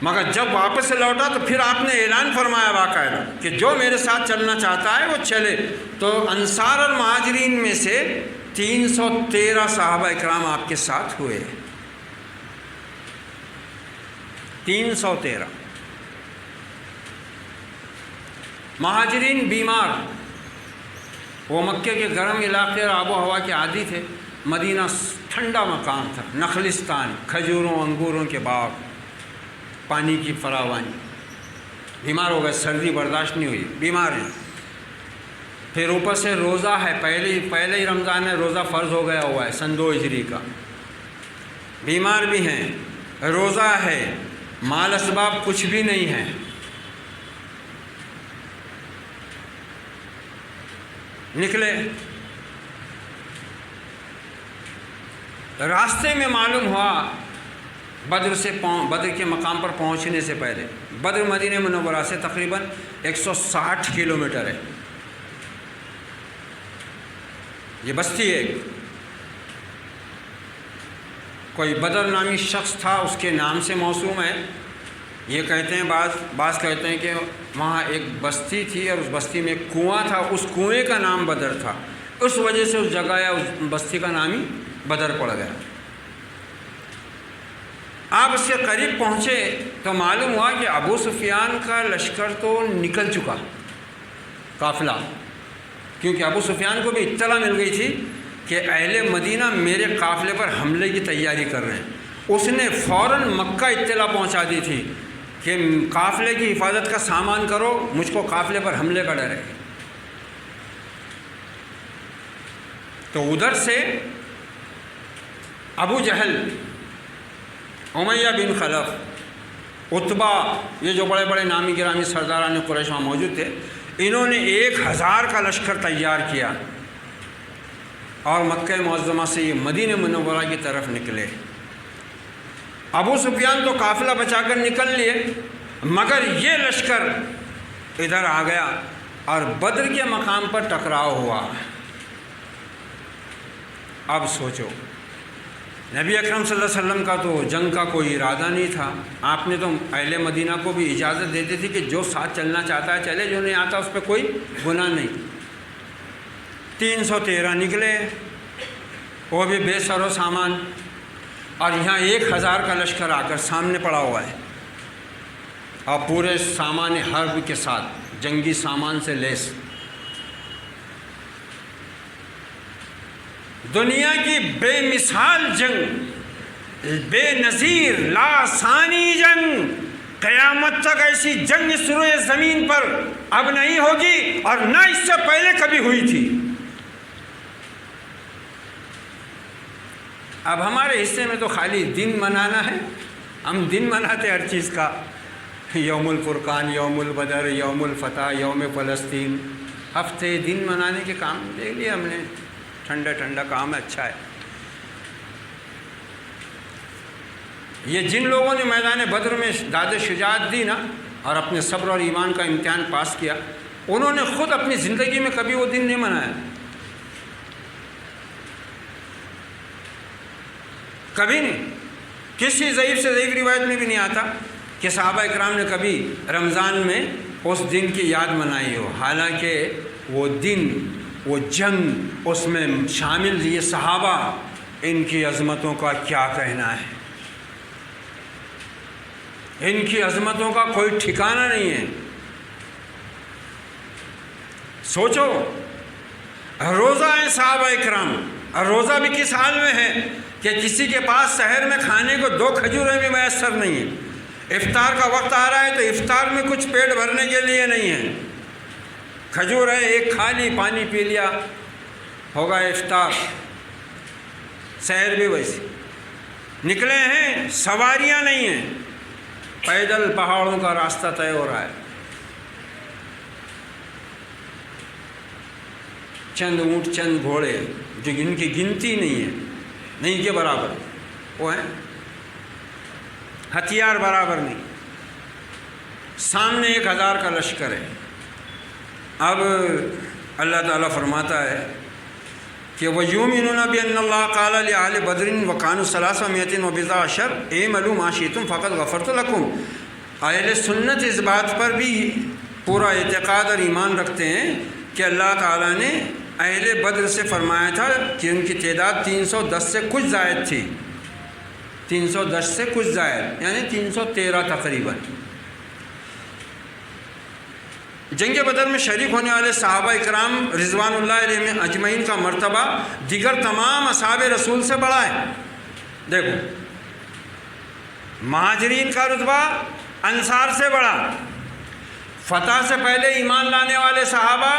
مگر جب واپس سے لوٹا تو پھر آپ نے اعلان فرمایا باقاعدہ کہ جو میرے ساتھ چلنا چاہتا ہے وہ چلے۔ تو انصار اور مہاجرین میں سے 313 صحابہ اکرام آپ کے ساتھ ہوئے، 313۔ مہاجرین بیمار، وہ مکے کے گرم علاقے اور آب و ہوا کے عادی تھے، مدینہ ٹھنڈا مقام تھا، نخلستان، کھجوروں انگوروں کے باغ، پانی کی فراوانی۔ بیمار ہو گئے، سردی برداشت نہیں ہوئی، بیمار ہیں۔ پھر اوپر سے روزہ ہے، پہلے ہی رمضان میں روزہ فرض ہو گیا ہوا ہے سن 2 ہجری کا، بیمار بھی ہیں، روزہ ہے، مال اسباب کچھ بھی نہیں ہے۔ نکلے، راستے میں معلوم ہوا بدر کے مقام پر پہنچنے سے پہلے، بدر مدینہ منورہ سے تقریباً 160 کلومیٹر ہے، یہ بستی ہے۔ کوئی بدر نامی شخص تھا، اس کے نام سے موسوم ہے۔ یہ کہتے ہیں بعض کہتے ہیں کہ وہاں ایک بستی تھی اور اس بستی میں ایک کنواں تھا، اس کنویں کا نام بدر تھا، اس وجہ سے اس جگہ یا اس بستی کا نام ہی بدر پڑ گیا۔ آپ اس کے قریب پہنچے تو معلوم ہوا کہ ابو سفیان کا لشکر تو نکل چکا، قافلہ، کیونکہ ابو سفیان کو بھی اطلاع مل گئی تھی کہ اہل مدینہ میرے قافلے پر حملے کی تیاری کر رہے ہیں۔ اس نے فوراً مکہ اطلاع پہنچا دی تھی کہ قافلے کی حفاظت کا سامان کرو، مجھ کو قافلے پر حملے کا ڈر ہے۔ تو ادھر سے ابو جہل، امیہ بن خلف، عتبہ، یہ جو بڑے بڑے نامی گرامی سرداران قریش وہاں موجود تھے، انہوں نے 1000 کا لشکر تیار کیا اور مکہ معظمہ سے یہ مدینہ منورہ کی طرف نکلے۔ ابو سفیان تو قافلہ بچا کر نکل لیے، مگر یہ لشکر ادھر آ گیا اور بدر کے مقام پر ٹکراؤ ہوا۔ اب سوچو، نبی اکرم صلی اللہ علیہ وسلم کا تو جنگ کا کوئی ارادہ نہیں تھا، آپ نے تو اہل مدینہ کو بھی اجازت دیتے تھے کہ جو ساتھ چلنا چاہتا ہے چلے، جو نہیں آتا اس پہ کوئی گناہ نہیں۔ 313 نکلے، وہ بھی بے سر و سامان، اور یہاں 1000 کا لشکر آ کر سامنے پڑا ہوا ہے اور پورے سامان حرب کے ساتھ، جنگی سامان سے لیس۔ دنیا کی بے مثال جنگ، بے نظیر لاسانی جنگ، قیامت تک ایسی جنگ اس روئے زمین پر اب نہیں ہوگی اور نہ اس سے پہلے کبھی ہوئی تھی۔ اب ہمارے حصے میں تو خالی دن منانا ہے، ہم دن مناتے ہر چیز کا، یوم الفرقان، یوم البدر، یوم الفتح، یوم فلسطین، ہفتے دن منانے کے کام لے لیے ہم نے، ٹھنڈا ٹھنڈا کام ہے، اچھا ہے۔ یہ جن لوگوں نے میدان بدر میں داد شجاعت دی نا اور اپنے صبر اور ایمان کا امتحان پاس کیا، انہوں نے خود اپنی زندگی میں کبھی وہ دن نہیں منایا، کبھی نہیں۔ کسی ضعیف سے ضعیف روایت میں بھی نہیں آتا کہ صحابہ اکرام نے کبھی رمضان میں اس دن کی یاد منائی ہو، حالانکہ وہ دن، وہ جنگ، اس میں شامل یہ صحابہ، ان کی عظمتوں کا کیا کہنا ہے، ان کی عظمتوں کا کوئی ٹھکانہ نہیں ہے۔ سوچو، روزہ ہے صحابہ اکرام، اور روزہ بھی کس حال میں ہے کہ کسی کے پاس سحر میں کھانے کو 2 کھجوریں بھی میسر نہیں ہیں، افطار کا وقت آ رہا ہے تو افطار میں کچھ پیٹ بھرنے کے لیے نہیں ہے، کھجور ہے ایک کھا لی، پانی پی لیا، ہوگا افطار۔ سحر بھی ویسی، نکلے ہیں، سواریاں نہیں ہیں، پیدل پہاڑوں کا راستہ طے ہو رہا ہے، چند اونٹ چند گھوڑے جو ان کی گنتی نہیں ہے، نہیں کے برابر وہ ہیں، ہتھیار برابر نہیں، سامنے 1000 کا لشکر ہے۔ اب اللہ تعالیٰ فرماتا ہے کہ وَيُؤْمِنُونَ بِأَنَّ اللَّهَ قَالَ لِأَهْلِ بَدْرٍ وَكَانُوا 300 وَبِضْعَ عَشَرَ اعْمَلُوا مَا شِئْتُمْ فَقَدْ غَفَرْتُ لَكُمْ۔ اہل سنت اس بات پر بھی پورا اعتقاد اور ایمان رکھتے ہیں کہ اللہ تعالیٰ نے اہل بدر سے فرمایا تھا کہ ان کی تعداد 310 سے کچھ زائد تھی، 310 سے کچھ زائد، یعنی 313 تقریباً۔ جنگ بدر میں شریک ہونے والے صحابہ اکرام رضوان اللہ علیہ اجمعین کا مرتبہ دیگر تمام اصحاب رسول سے بڑا ہے۔ دیکھو، مہاجرین کا رتبہ انصار سے بڑا، فتح سے پہلے ایمان لانے والے صحابہ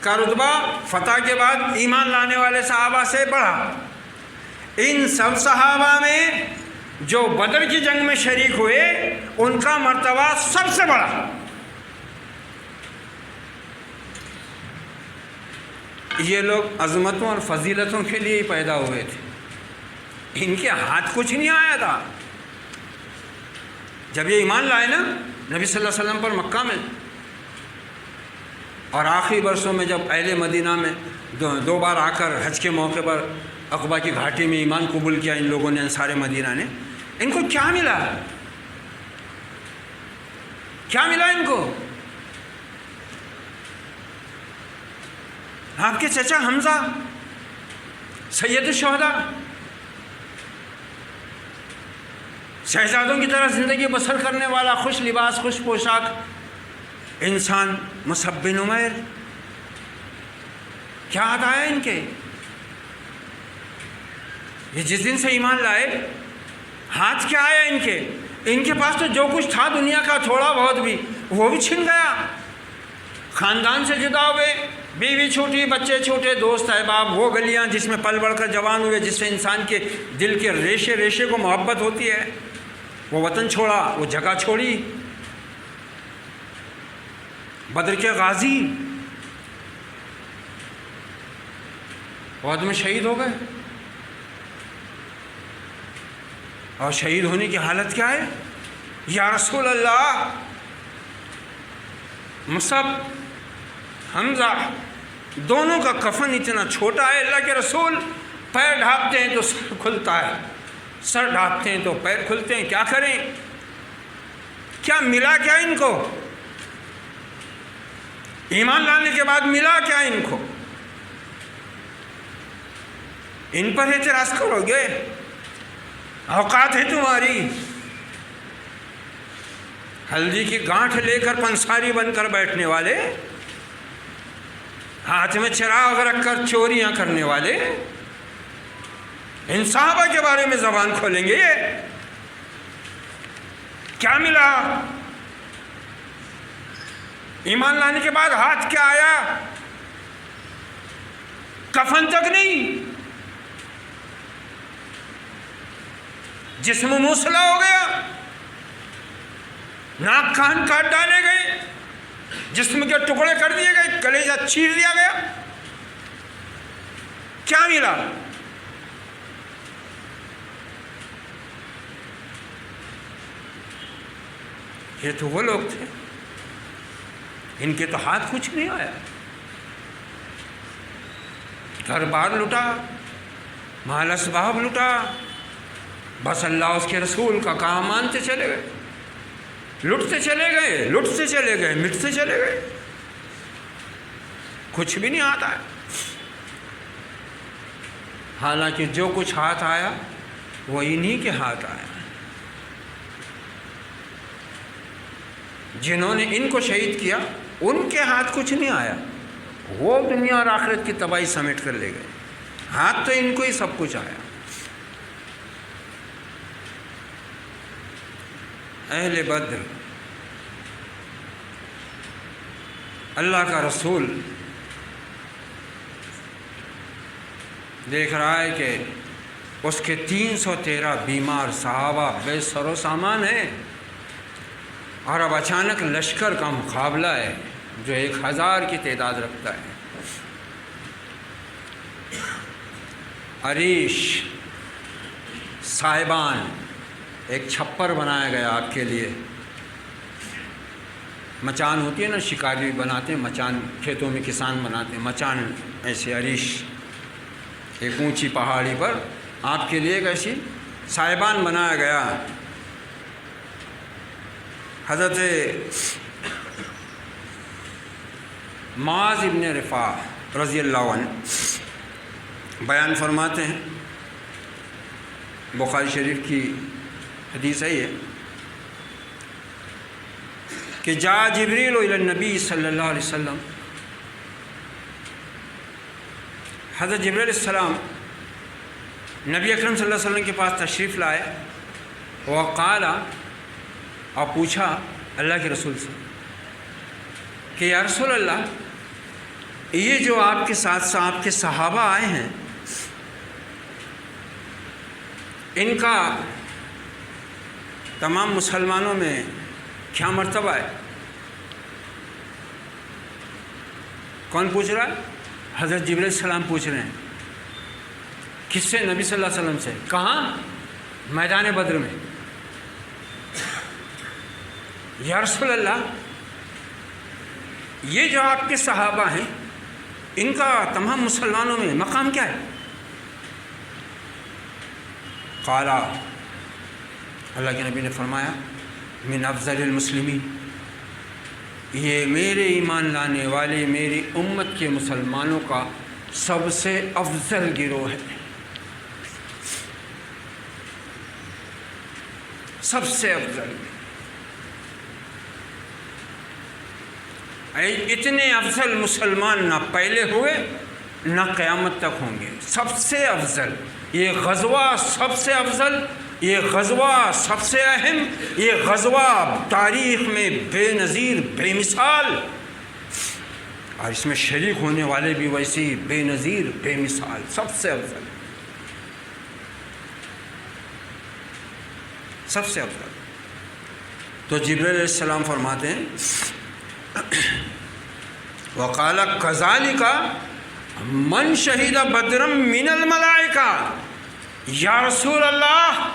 کا رتبہ فتح کے بعد ایمان لانے والے صحابہ سے بڑھا۔ ان سب صحابہ میں جو بدر کی جنگ میں شریک ہوئے ان کا مرتبہ سب سے بڑا۔ یہ لوگ عظمتوں اور فضیلتوں کے لیے ہی پیدا ہوئے تھے، ان کے ہاتھ کچھ نہیں آیا تھا۔ جب یہ ایمان لائے نا نبی صلی اللہ علیہ وسلم پر مکہ میں، اور آخری برسوں میں جب اہل مدینہ میں دو بار آ کر حج کے موقع پر عقبہ کی گھاٹی میں ایمان قبول کیا ان لوگوں نے، انصار مدینہ نے، ان کو کیا ملا؟ کیا ملا ان کو؟ آپ کے چچا حمزہ سید الشہداء، شہزادوں کی طرح زندگی بسر کرنے والا، خوش لباس، خوش پوشاک انسان مصعب بن عمیر، کیا ہاتھ آیا ان کے؟ یہ جس دن سے ایمان لائے ہاتھ کیا آیا ان کے؟ ان کے پاس تو جو کچھ تھا دنیا کا تھوڑا بہت بھی وہ بھی چھن گیا، خاندان سے جدا ہوئے، بیوی چھوٹی، بچے چھوٹے، دوست احباب، وہ گلیاں جس میں پل بڑھ کر جوان ہوئے، جس سے انسان کے دل کے ریشے ریشے کو محبت ہوتی ہے، وہ وطن چھوڑا، وہ جگہ چھوڑی۔ بدر کے غازی بعد میں شہید ہو گئے، اور شہید ہونے کی حالت کیا ہے؟ یا رسول اللہ، مصعب حمزہ دونوں کا کفن اتنا چھوٹا ہے، اللہ کے رسول پیر ڈھانپتے ہیں تو سر کھلتا ہے، سر ڈھانپتے ہیں تو پیر کھلتے ہیں، کیا کریں؟ کیا ملا کیا ان کو؟ ایمان لانے کے بعد ملا کیا ان کو؟ ان پر اعتراض کرو گے؟ اوقات ہے تمہاری؟ ہلدی کی گانٹھ لے کر پنساری بن کر بیٹھنے والے، ہاتھ میں چراغ رکھ کر چوریاں کرنے والے، ان صحابہ کے بارے میں زبان کھولیں گے؟ کیا ملا؟ ایمان لانے کے بعد ہاتھ کیا آیا؟ کفن تک نہیں، جسم موسلا ہو گیا، ناک کان کاٹ ڈالے گئے، جسم کے ٹکڑے کر دیے گئے، کلیجہ چیر دیا گیا، کیا ملا؟ یہ تو وہ لوگ تھے، ان کے تو ہاتھ کچھ نہیں آیا، گھر بار لٹا، مال اسباب لٹا، بس اللہ اس کے رسول کا کام مانتے چلے گئے، لٹتے چلے گئے، لٹتے چلے گئے، مٹتے چلے گئے، کچھ بھی نہیں آتا ہے۔ حالانکہ جو کچھ ہاتھ آیا وہ انہی کے ہاتھ آیا، جنہوں نے ان کو شہید کیا ان کے ہاتھ کچھ نہیں آیا، وہ دنیا اور آخرت کی تباہی سمیٹ کر لے گئے، ہاتھ تو ان کو ہی سب کچھ آیا۔ اہل بدر، اللہ کا رسول دیکھ رہا ہے کہ اس کے 313 بیمار صحابہ بے سر و سامان ہیں، اور اب اچانک لشکر کا مقابلہ ہے جو 1000 کی تعداد رکھتا ہے۔ عریش، صاحبان، ایک چھپر بنایا گیا آپ کے لیے، مچان ہوتی ہے نا، شکاری بناتے ہیں مچان، کھیتوں میں کسان بناتے ہیں مچان، ایسے عریش ایک اونچی پہاڑی پر آپ کے لیے ایک ایسی صاحبان بنایا گیا، حضرت معاذ ابن رفاع رضی اللہ عنہ بیان فرماتے ہیں، بخاری شریف کی حدیث ہے یہ، کہ جا جبریل الی النبی صلی اللہ علیہ وسلم، حضرت جبریل علیہ السلام نبی اکرم صلی اللہ علیہ وسلم کے پاس تشریف لائے، وقال، اور پوچھا اللہ کے رسول سے کہ یا رسول اللہ، یہ جو آپ کے ساتھ آپ کے صحابہ آئے ہیں، ان کا تمام مسلمانوں میں کیا مرتبہ ہے؟ کون پوچھ رہا ہے؟ حضرت جبریل علیہ السلام پوچھ رہے ہیں۔ کس سے؟ نبی صلی اللہ علیہ وسلم سے۔ کہاں؟ میدان بدر میں۔ یا رسول اللہ، یہ جو آپ کے صحابہ ہیں، ان کا تمام مسلمانوں میں مقام کیا ہے؟ قال، اللہ کے نبی نے فرمایا، من افضل المسلمین، یہ میرے ایمان لانے والے میری امت کے مسلمانوں کا سب سے افضل گروہ ہے، سب سے افضل۔ اتنے افضل مسلمان نہ پہلے ہوئے نہ قیامت تک ہوں گے، سب سے افضل۔ یہ غزوہ سب سے افضل، یہ غزوہ سب سے اہم، یہ غزوہ تاریخ میں بے نظیر، بے مثال، اور اس میں شریک ہونے والے بھی ویسے ہی بے نظیر، بے مثال، سب سے افضل، سب سے افضل۔ تو جبریل علیہ السلام فرماتے ہیں، وقال کذالک من شہید بدرا من الملائکہ، یا رسول اللہ،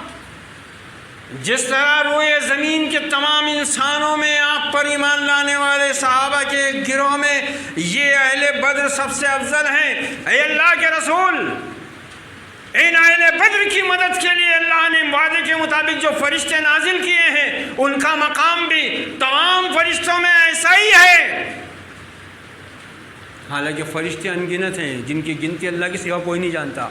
جس طرح روئے زمین کے تمام انسانوں میں آپ پر ایمان لانے والے صحابہ کے گروہ میں یہ اہل بدر سب سے افضل ہیں، اے اللہ کے رسول، ان اہل بدر کی مدد کے لیے اللہ نے وعدے کے مطابق جو فرشتے نازل کیے ہیں، ان کا مقام بھی تمام فرشتوں میں ایسا ہی ہے۔ حالانکہ فرشتے انگنت ہیں، جن کی گنتی اللہ کے سوا کوئی نہیں جانتا۔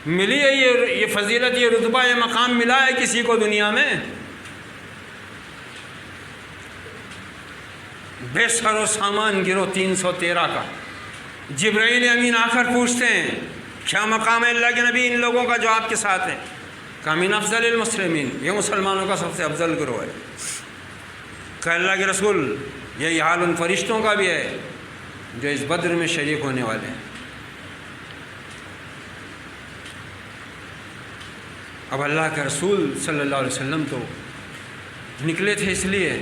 ملی ہے یہ فضیلت، یہ رتبہ، یہ مقام ملا ہے کسی کو دنیا میں؟ بے سر و سامان گروہ 313 کا جبرائیل امین آ کر پوچھتے ہیں کیا مقام ہے اللہ کے نبی ان لوگوں کا جو آپ کے ساتھ ہیں؟ کہ من افضل المسلمین، یہ مسلمانوں کا سب سے افضل گروہ ہے۔ کہ اللہ کے رسول، یہی حال ان فرشتوں کا بھی ہے جو اس بدر میں شریک ہونے والے ہیں۔ اب اللہ کے رسول صلی اللہ علیہ وسلم تو نکلے تھے اس لیے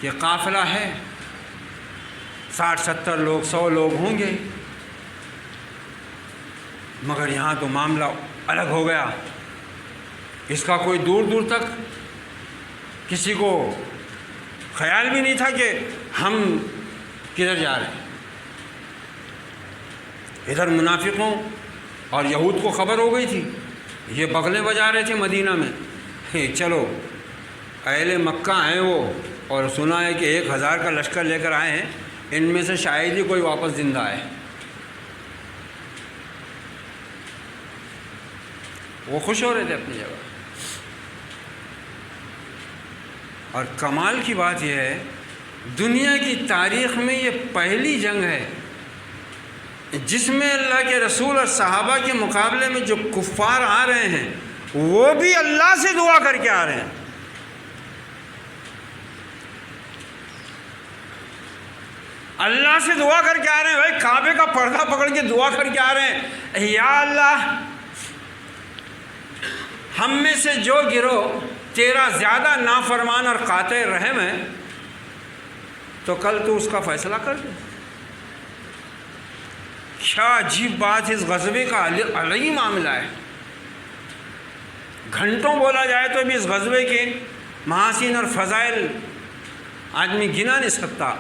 کہ قافلہ ہے، 60-70 لوگ، 100 لوگ ہوں گے، مگر یہاں تو معاملہ الگ ہو گیا۔ اس کا کوئی دور دور تک کسی کو خیال بھی نہیں تھا کہ ہم کدھر جا رہے ہیں۔ ادھر منافقوں اور یہود کو خبر ہو گئی تھی، یہ بغلیں بجا رہے تھے مدینہ میں، چلو اہل مکہ ہیں وہ، اور سنا ہے کہ 1000 کا لشکر لے کر آئے ہیں، ان میں سے شاید ہی کوئی واپس زندہ آئے۔ وہ خوش ہو رہے تھے اپنی جگہ۔ اور کمال کی بات یہ ہے، دنیا کی تاریخ میں یہ پہلی جنگ ہے جس میں اللہ کے رسول اور صحابہ کے مقابلے میں جو کفار آ رہے ہیں وہ بھی اللہ سے دعا کر کے آ رہے ہیں۔ اللہ سے دعا کر کے آ رہے ہیں، بھائی کعبے کا پردہ پکڑ کے دعا کر کے آ رہے ہیں، یا اللہ ہم میں سے جو گروہ تیرا زیادہ نافرمان اور قاطع رحم ہے تو کل تو اس کا فیصلہ کر دے۔ کیا عجیب بات، اس غزوے کا الگ ہی معاملہ ہے، گھنٹوں بولا جائے تو بھی اس غزوے کے محاسن اور فضائل آدمی گنا نہیں سکتا۔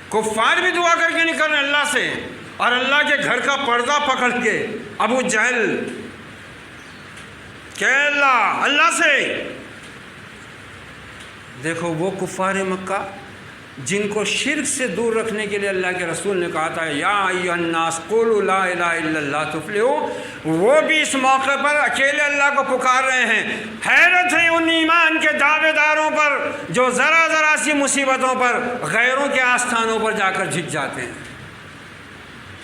کفار بھی دعا کر کے نہیں کر رہے اللہ سے، اور اللہ کے گھر کا پردہ پکڑ کے ابو جہل کہ اللہ سے دیکھو وہ کفار مکہ جن کو شرک سے دور رکھنے کے لیے اللہ کے رسول نے کہا تھا یا ایھا الناس قولوا لا الہ الا اللہ تفلحوا، وہ بھی اس موقع پر اکیلے اللہ کو پکار رہے ہیں۔ حیرت ہے ان ایمان کے دعوے داروں پر جو ذرا ذرا سی مصیبتوں پر غیروں کے آستانوں پر جا کر جھک جاتے ہیں،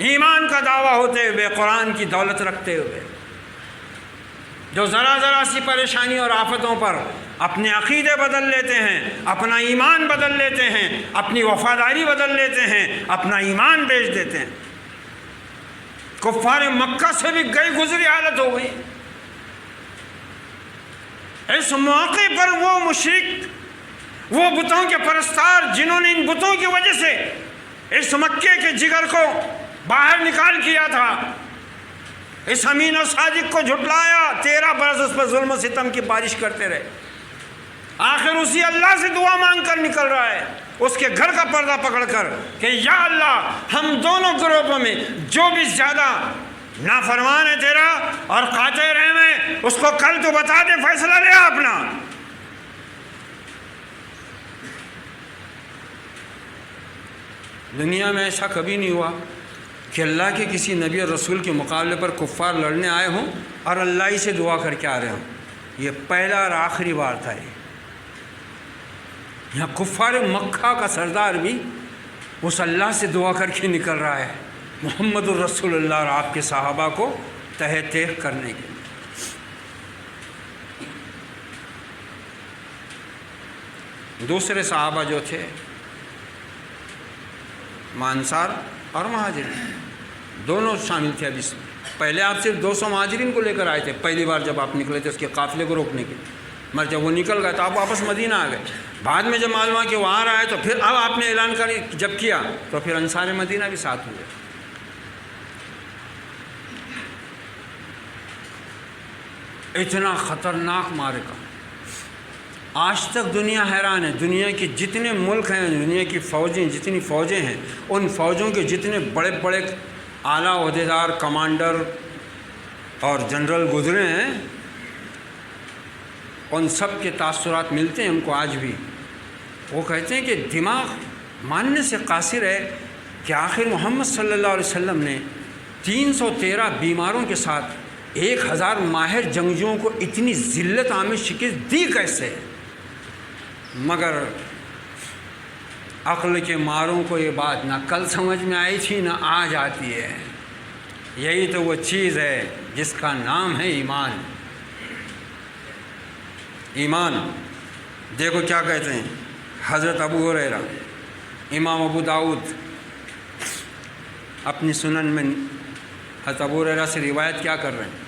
ایمان کا دعویٰ ہوتے ہوئے، قرآن کی دولت رکھتے ہوئے، جو ذرا ذرا سی پریشانی اور آفتوں پر اپنے عقیدے بدل لیتے ہیں، اپنا ایمان بدل لیتے ہیں، اپنی وفاداری بدل لیتے ہیں، اپنا ایمان بیچ دیتے ہیں۔ کفار مکہ سے بھی گئی گزری حالت ہو گئی۔ اس موقع پر وہ مشرک، وہ بتوں کے پرستار جنہوں نے ان بتوں کی وجہ سے اس مکے کے جگر کو باہر نکال کیا تھا، اس امین و صادق کو جھٹلایا، 13 برس اس پر ظلم و ستم کی بارش کرتے رہے، آخر اسی اللہ سے دعا مانگ کر نکل رہا ہے، اس کے گھر کا پردہ پکڑ کر کہ یا اللہ ہم دونوں گروہوں میں جو بھی زیادہ نافرمان ہے تیرا اور قاطع رحم ہے، اس کو کل تو بتا دے، فیصلہ لے اپنا۔ دنیا میں ایسا کبھی نہیں ہوا کہ اللہ کے کسی نبی اور رسول کے مقابلے پر کفار لڑنے آئے ہوں اور اللہ ہی سے دعا کر کے آ رہے ہوں۔ یہ پہلا اور آخری بار تھا۔ یہاں کفار مکہ کا سردار بھی اس اللہ سے دعا کر کے نکل رہا ہے محمد الرسول اللہ اور آپ کے صحابہ کو تہہ تیغ کرنے کے لیے۔ دوسرے صحابہ جو تھے انصار اور مہاجرین دونوں شامل تھے۔ اب اس میں پہلے آپ صرف 200 مہاجرین کو لے کر آئے تھے پہلی بار جب آپ نکلے تھے اس کے قافلے کو روکنے کے لیے، مگر جب وہ نکل گئے تو آپ واپس مدینہ آ گئے۔ بعد میں جب معلوم ہوا کہ وہ آ رہا ہے تو پھر اب آپ نے اعلان کر جب کیا تو پھر انصار مدینہ بھی ساتھ ہوئے۔ اتنا خطرناک معرکہ، آج تک دنیا حیران ہے۔ دنیا کے جتنے ملک ہیں، دنیا کی فوجیں جتنی فوجیں ہیں، ان فوجوں کے جتنے بڑے بڑے اعلیٰ عہدیدار کمانڈر اور جنرل گزرے ہیں، ان سب کے تاثرات ملتے ہیں ہم کو آج بھی۔ وہ کہتے ہیں کہ دماغ ماننے سے قاصر ہے کہ آخر محمد صلی اللہ علیہ وسلم نے 313 بیماروں کے ساتھ 1000 ماہر جنگجوؤں کو اتنی ذلت آمیز شکست دی کیسے؟ مگر عقل کے ماروں کو یہ بات نہ کل سمجھ میں آئی تھی نہ آج آتی ہے۔ یہی تو وہ چیز ہے جس کا نام ہے ایمان۔ ایمان دیکھو کیا کہتے ہیں حضرت ابو ہریرہ، امام ابو داؤد اپنی سنن میں حضرت ابو ہریرہ سے روایت کیا کر رہے ہیں،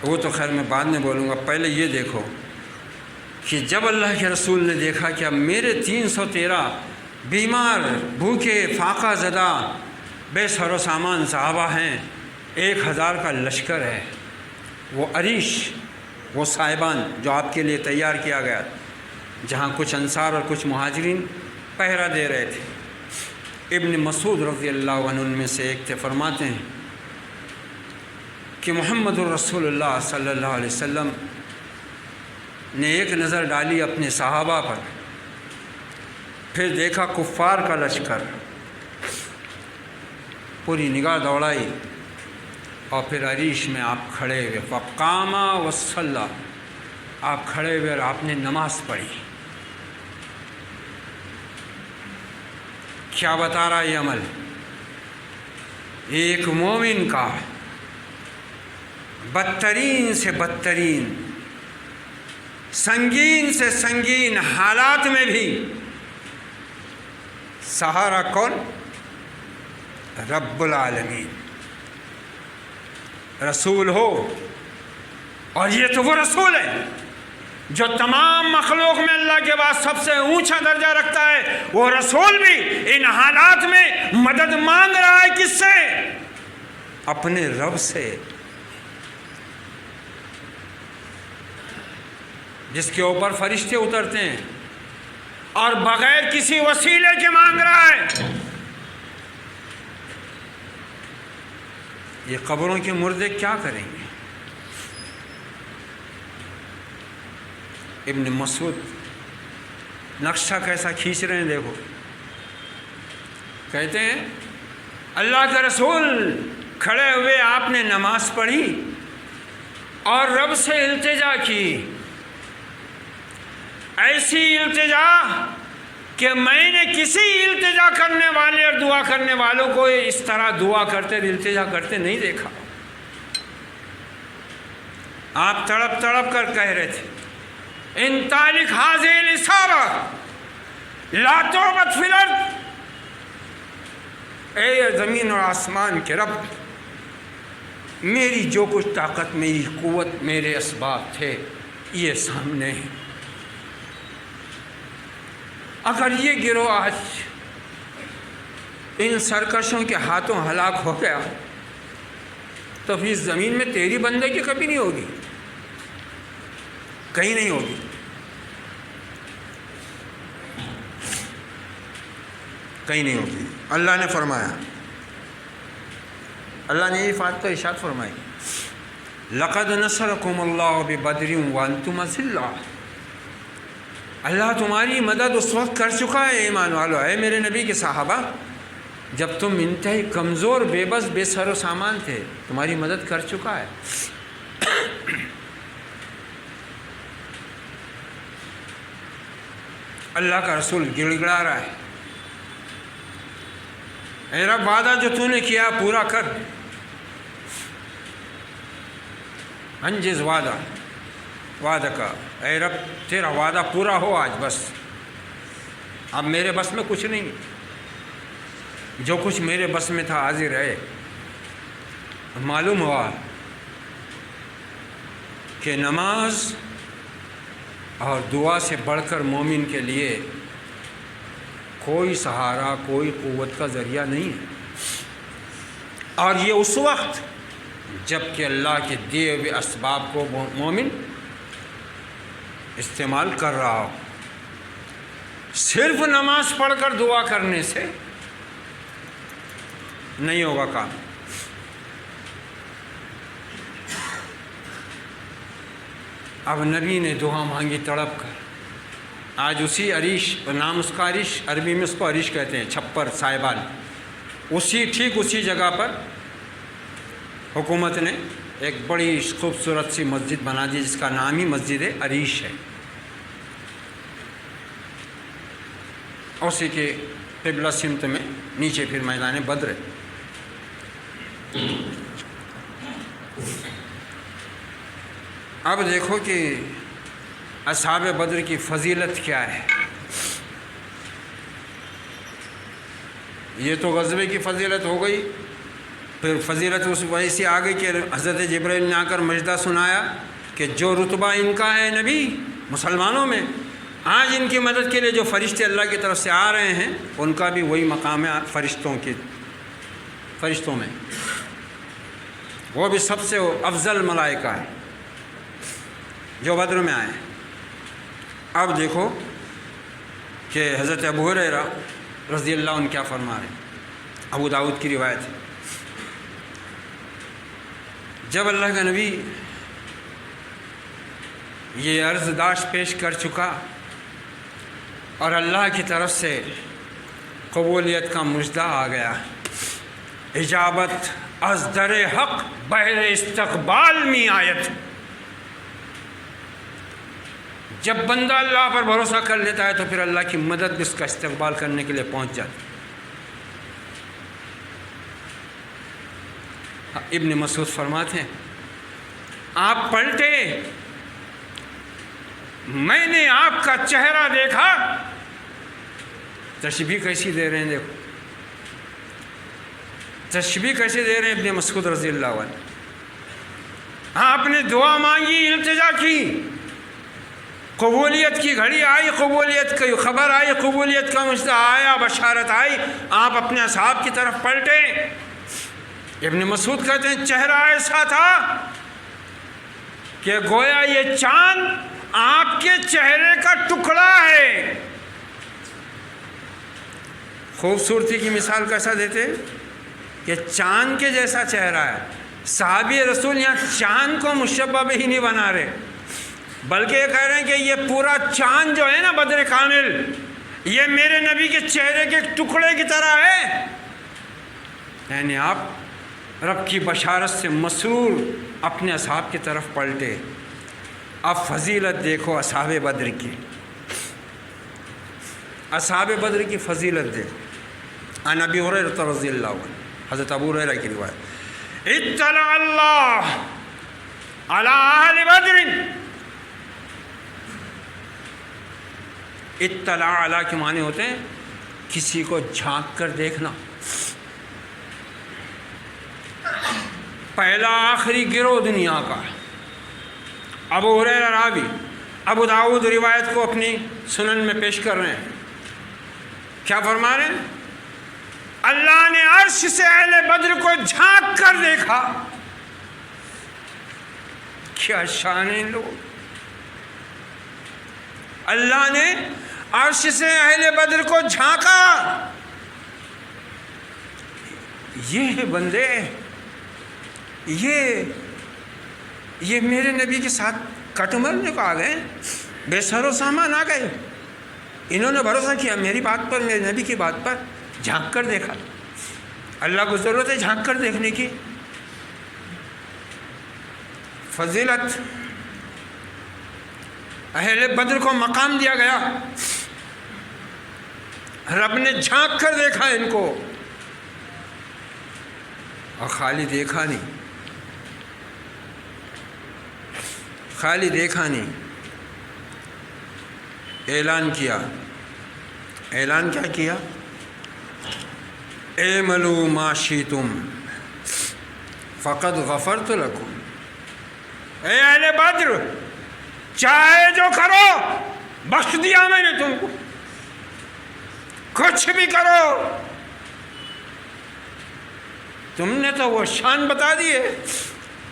وہ تو خیر میں بعد میں بولوں گا، پہلے یہ دیکھو کہ جب اللہ کے رسول نے دیکھا کہ اب میرے 313 بیمار بھوکے فاقہ زدہ بے سر و سامان صحابہ ہیں، 1000 کا لشکر ہے، وہ عریش، وہ صاحبان جو آپ کے لیے تیار کیا گیا، جہاں کچھ انصار اور کچھ مہاجرین پہرا دے رہے تھے۔ ابن مسعود رضی اللہ عنہ ان میں سے ایک تھے، فرماتے ہیں کہ محمد الرسول اللہ صلی اللہ علیہ وسلم نے ایک نظر ڈالی اپنے صحابہ پر، پھر دیکھا کفار کا لشکر، پوری نگاہ دوڑائی اور پھر عریش میں آپ کھڑے ہوئے، فقام وصلی، آپ کھڑے ہوئے اور آپ نے نماز پڑھی۔ کیا بتا رہا یہ عمل؟ ایک مومن کا بدترین سے بدترین، سنگین سے سنگین حالات میں بھی سہارا کون؟ رب العالمین، رسول ہو۔ اور یہ تو وہ رسول ہے جو تمام مخلوق میں اللہ کے بعد سب سے اونچا درجہ رکھتا ہے، وہ رسول بھی ان حالات میں مدد مانگ رہا ہے کس سے؟ اپنے رب سے، جس کے اوپر فرشتے اترتے ہیں اور بغیر کسی وسیلے کے مانگ رہا ہے۔ یہ قبروں کے مردے کیا کریں گے؟ ابن مسعود نقشہ کیسا کھینچ رہے ہیں دیکھو. کہتے ہیں اللہ کے رسول کھڑے ہوئے آپ نے نماز پڑھی اور رب سے التجا کی، ایسی التجا کہ میں نے کسی التجا کرنے والے اور دعا کرنے والوں کو اس طرح دعا کرتے التجا کرتے نہیں دیکھا. آپ تڑپ تڑپ کر کہہ رہے تھے ان تالک حاضر الاصابہ لا توبت فی الارض، اے زمین اور آسمان کے رب، میری جو کچھ طاقت، میری قوت، میرے اسباب تھے یہ سامنے ہیں. اگر یہ گروہ آج ان سرکشوں کے ہاتھوں ہلاک ہو گیا تو پھر اس زمین میں تیری بندگی کبھی نہیں ہوگی، کہیں نہیں ہوگی. کہیں نہیں ہوگی. اللہ نے فرمایا، اللہ نے یہ بات تو ارشاد فرمائی لقد نصرکم اللہ ببدر وانتم اذلہ، اللہ تمہاری مدد اس وقت کر چکا ہے ایمان والو، اے میرے نبی کے صحابہ، جب تم انتہائی کمزور، بے بس، بے سر و سامان تھے، تمہاری مدد کر چکا ہے. اللہ کا رسول گڑ گڑا رہا ہے، اے رب وعدہ جو تو نے کیا پورا کر، انجز وعدہ کا، اے رب تیرا وعدہ پورا ہو آج، بس اب میرے بس میں کچھ نہیں، جو کچھ میرے بس میں تھا حاضر ہے. معلوم ہوا کہ نماز اور دعا سے بڑھ کر مومن کے لیے کوئی سہارا، کوئی قوت کا ذریعہ نہیں ہے. اور یہ اس وقت جب کہ اللہ کے دیے ہوئے اسباب کو مومن استعمال کر رہا ہو. صرف نماز پڑھ کر دعا کرنے سے نہیں ہوگا کام. اب نبی نے دعا مانگی تڑپ کر. آج اسی عریش، نام اس کا عریش، عربی میں اس کو عریش کہتے ہیں، چھپر صاحبان، ٹھیک اسی جگہ پر حکومت نے ایک بڑی خوبصورت سی مسجد بنا دی جس کا نام ہی مسجد عریش ہے. اسی کے قبلہ سمت میں نیچے پھر میدان بدر. اب دیکھو کہ اصحاب بدر کی فضیلت کیا ہے. یہ تو غزوے کی فضیلت ہو گئی، پھر فضیلت اس وجہ سے آگے کہ حضرت جبرائیل نے آ کر مجدہ سنایا کہ جو رتبہ ان کا ہے نبی مسلمانوں میں، آج ان کی مدد کے لیے جو فرشتے اللہ کی طرف سے آ رہے ہیں ان کا بھی وہی مقام ہے فرشتوں میں. وہ بھی سب سے افضل ملائکہ ہے جو بدر میں آئے. اب دیکھو کہ حضرت ابو ہریرہ رضی اللہ عنہ کیا فرما رہے ہیں. ابو داؤد کی روایت ہے، جب اللہ کا نبی یہ عرض داشت پیش کر چکا اور اللہ کی طرف سے قبولیت کا مژدہ آ گیا، اجابت از در حق بہر استقبال می آیت. جب بندہ اللہ پر بھروسہ کر لیتا ہے تو پھر اللہ کی مدد بھی اس کا استقبال کرنے کے لیے پہنچ جاتی. ابن مسعود فرماتے ہیں آپ پلٹے، میں نے آپ کا چہرہ دیکھا. تشبیہ کیسی دے رہے ہیں، دیکھو تشبیہ کیسے دے رہے ہیں ابن مسعود رضی اللہ عنہ. آپ نے دعا مانگی، التجا کی، قبولیت کی گھڑی آئی، قبولیت کی خبر آئی، قبولیت کا مژدہ آیا، بشارت آئی، آپ اپنے اصحاب کی طرف پلٹے. ابن مسعود کہتے ہیں چہرہ ایسا تھا کہ گویا یہ چاند آپ کے چہرے کا ٹکڑا ہے. خوبصورتی کی مثال کیسا دیتے کہ چاند کے جیسا چہرہ ہے. صحابی رسول یہاں چاند کو مشبہ ہی نہیں بنا رہے، بلکہ یہ کہہ رہے ہیں کہ یہ پورا چاند جو ہے نا بدر کامل، یہ میرے نبی کے چہرے کے ٹکڑے کی طرح ہے. یعنی آپ رب کی بشارت سے مسرور اپنے اصحاب کی طرف پلٹے. اب فضیلت دیکھو اصحاب بدر کی، اصحاب بدر کی فضیلت دیکھو. عن ابی ہریرہ رضی اللہ عنہ، حضرت ابو ہریرہ کی روایت، اطلع اللہ علی اہل بدر. اطلاع علی کے معنی ہوتے ہیں کسی کو جھانک کر دیکھنا. پہلا آخری گروہ دنیا کا. ابو ہریرہ راوی، ابو داؤد روایت کو اپنی سنن میں پیش کر رہے ہیں. کیا فرما رہے ہیں؟ اللہ نے عرش سے اہل بدر کو جھانک کر دیکھا. کیا شان ہے لوگ. اللہ نے عرش سے اہل بدر کو جھانکا. یہ بندے یہ میرے نبی کے ساتھ کٹ مرنے کو آ گئے، بے سر و سامان آ گئے. انہوں نے بھروسہ کیا میری بات پر، میرے نبی کی بات پر، جھانک کر دیکھا. اللہ کو ضرورت ہے جھانک کر دیکھنے کی. فضیلت، اہل بدر کو مقام دیا گیا. رب نے جھانک کر دیکھا ان کو، اور خالی دیکھا نہیں، خالی دیکھا نہیں، اعلان کیا. اعلان کیا کیا؟ اعملوا ما شئتم فقد غفرت لکم. اے اہل بدر، چاہے جو کرو بخش دیا میں نے تم کو. کچھ بھی کرو. تم نے تو وہ شان بتا دیے،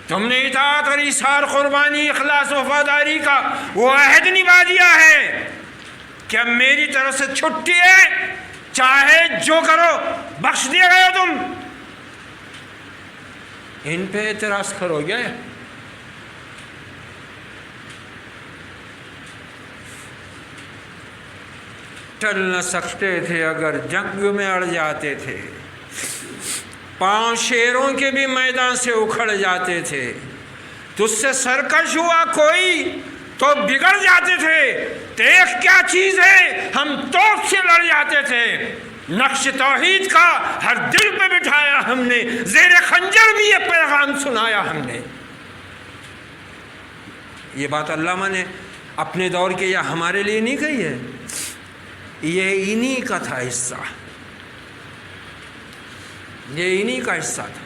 تم نے اطاعت اور ایثار، قربانی، اخلاص، وفاداری کا وہ عہد نبھا دیا ہے کہ اب میری طرف سے چھٹی ہے، چاہے جو کرو بخش دیا گیا. تم ان پہ اعتراض کرو گے؟ ٹل نہ سکتے تھے اگر جنگ میں اڑ جاتے تھے. پاؤں شیروں کے بھی میدان سے اکھڑ جاتے تھے. تجھ سے سرکش ہوا کوئی تو بگڑ جاتے تھے. دیکھ کیا چیز ہے، ہم توپ سے لڑ جاتے تھے. نقش توحید کا ہر دل پہ بٹھایا ہم نے، زیر خنجر بھی یہ پیغام سنایا ہم نے. یہ بات علامہ نے اپنے دور کے یا ہمارے لیے نہیں کہی ہے، یہ انہی کا تھا حصہ، یہ انہی کا حصہ تھا.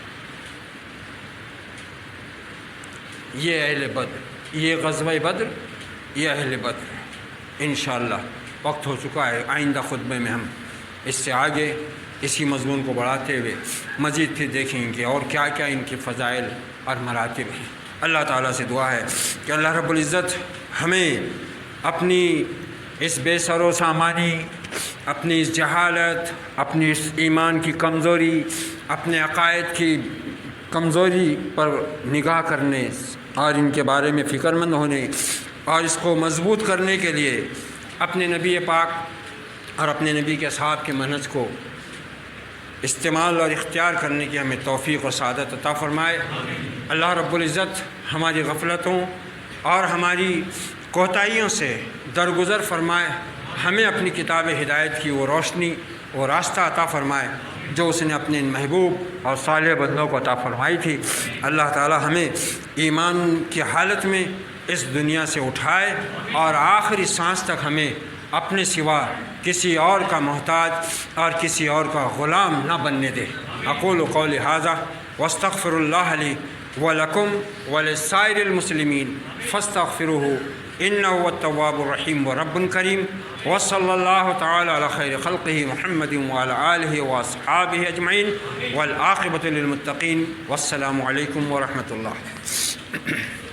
یہ اہل بدر، یہ غزوہ بدر، یہ اہل بدر. انشاءاللہ وقت ہو چکا ہے، آئندہ خطبے میں ہم اس سے آگے اسی مضمون کو بڑھاتے ہوئے مزید پھر دیکھیں گے اور کیا کیا ان کے فضائل اور مراتب ہیں. اللہ تعالیٰ سے دعا ہے کہ اللہ رب العزت ہمیں اپنی اس بے سر و سامانی، اپنی اس جہالت، اپنی اس ایمان کی کمزوری، اپنے عقائد کی کمزوری پر نگاہ کرنے اور ان کے بارے میں فکر مند ہونے اور اس کو مضبوط کرنے کے لیے اپنے نبی پاک اور اپنے نبی کے اصحاب کے منہج کو استعمال اور اختیار کرنے کی ہمیں توفیق و سعادت عطا فرمائے. اللہ رب العزت ہماری غفلتوں اور ہماری کوتاہیوں سے درگزر فرمائے. ہمیں اپنی کتاب ہدایت کی وہ روشنی، وہ راستہ عطا فرمائے جو اس نے اپنے محبوب اور صالح بندوں کو عطا فرمائی تھی. اللہ تعالی ہمیں ایمان کی حالت میں اس دنیا سے اٹھائے اور آخری سانس تک ہمیں اپنے سوا کسی اور کا محتاج اور کسی اور کا غلام نہ بننے دے. اقول قولی ھذا واستغفر اللہ لی ولکم ولسائر المسلمین فاستغفروہ انہ هو التواب الرحیم ورب کریم. وصلی اللہ تعالی علی خیر خلقہ محمد وعلی آلہ واصحابہ اجمعین والعاقبۃ للمتقین. والسلام علیکم ورحمۃ اللہ.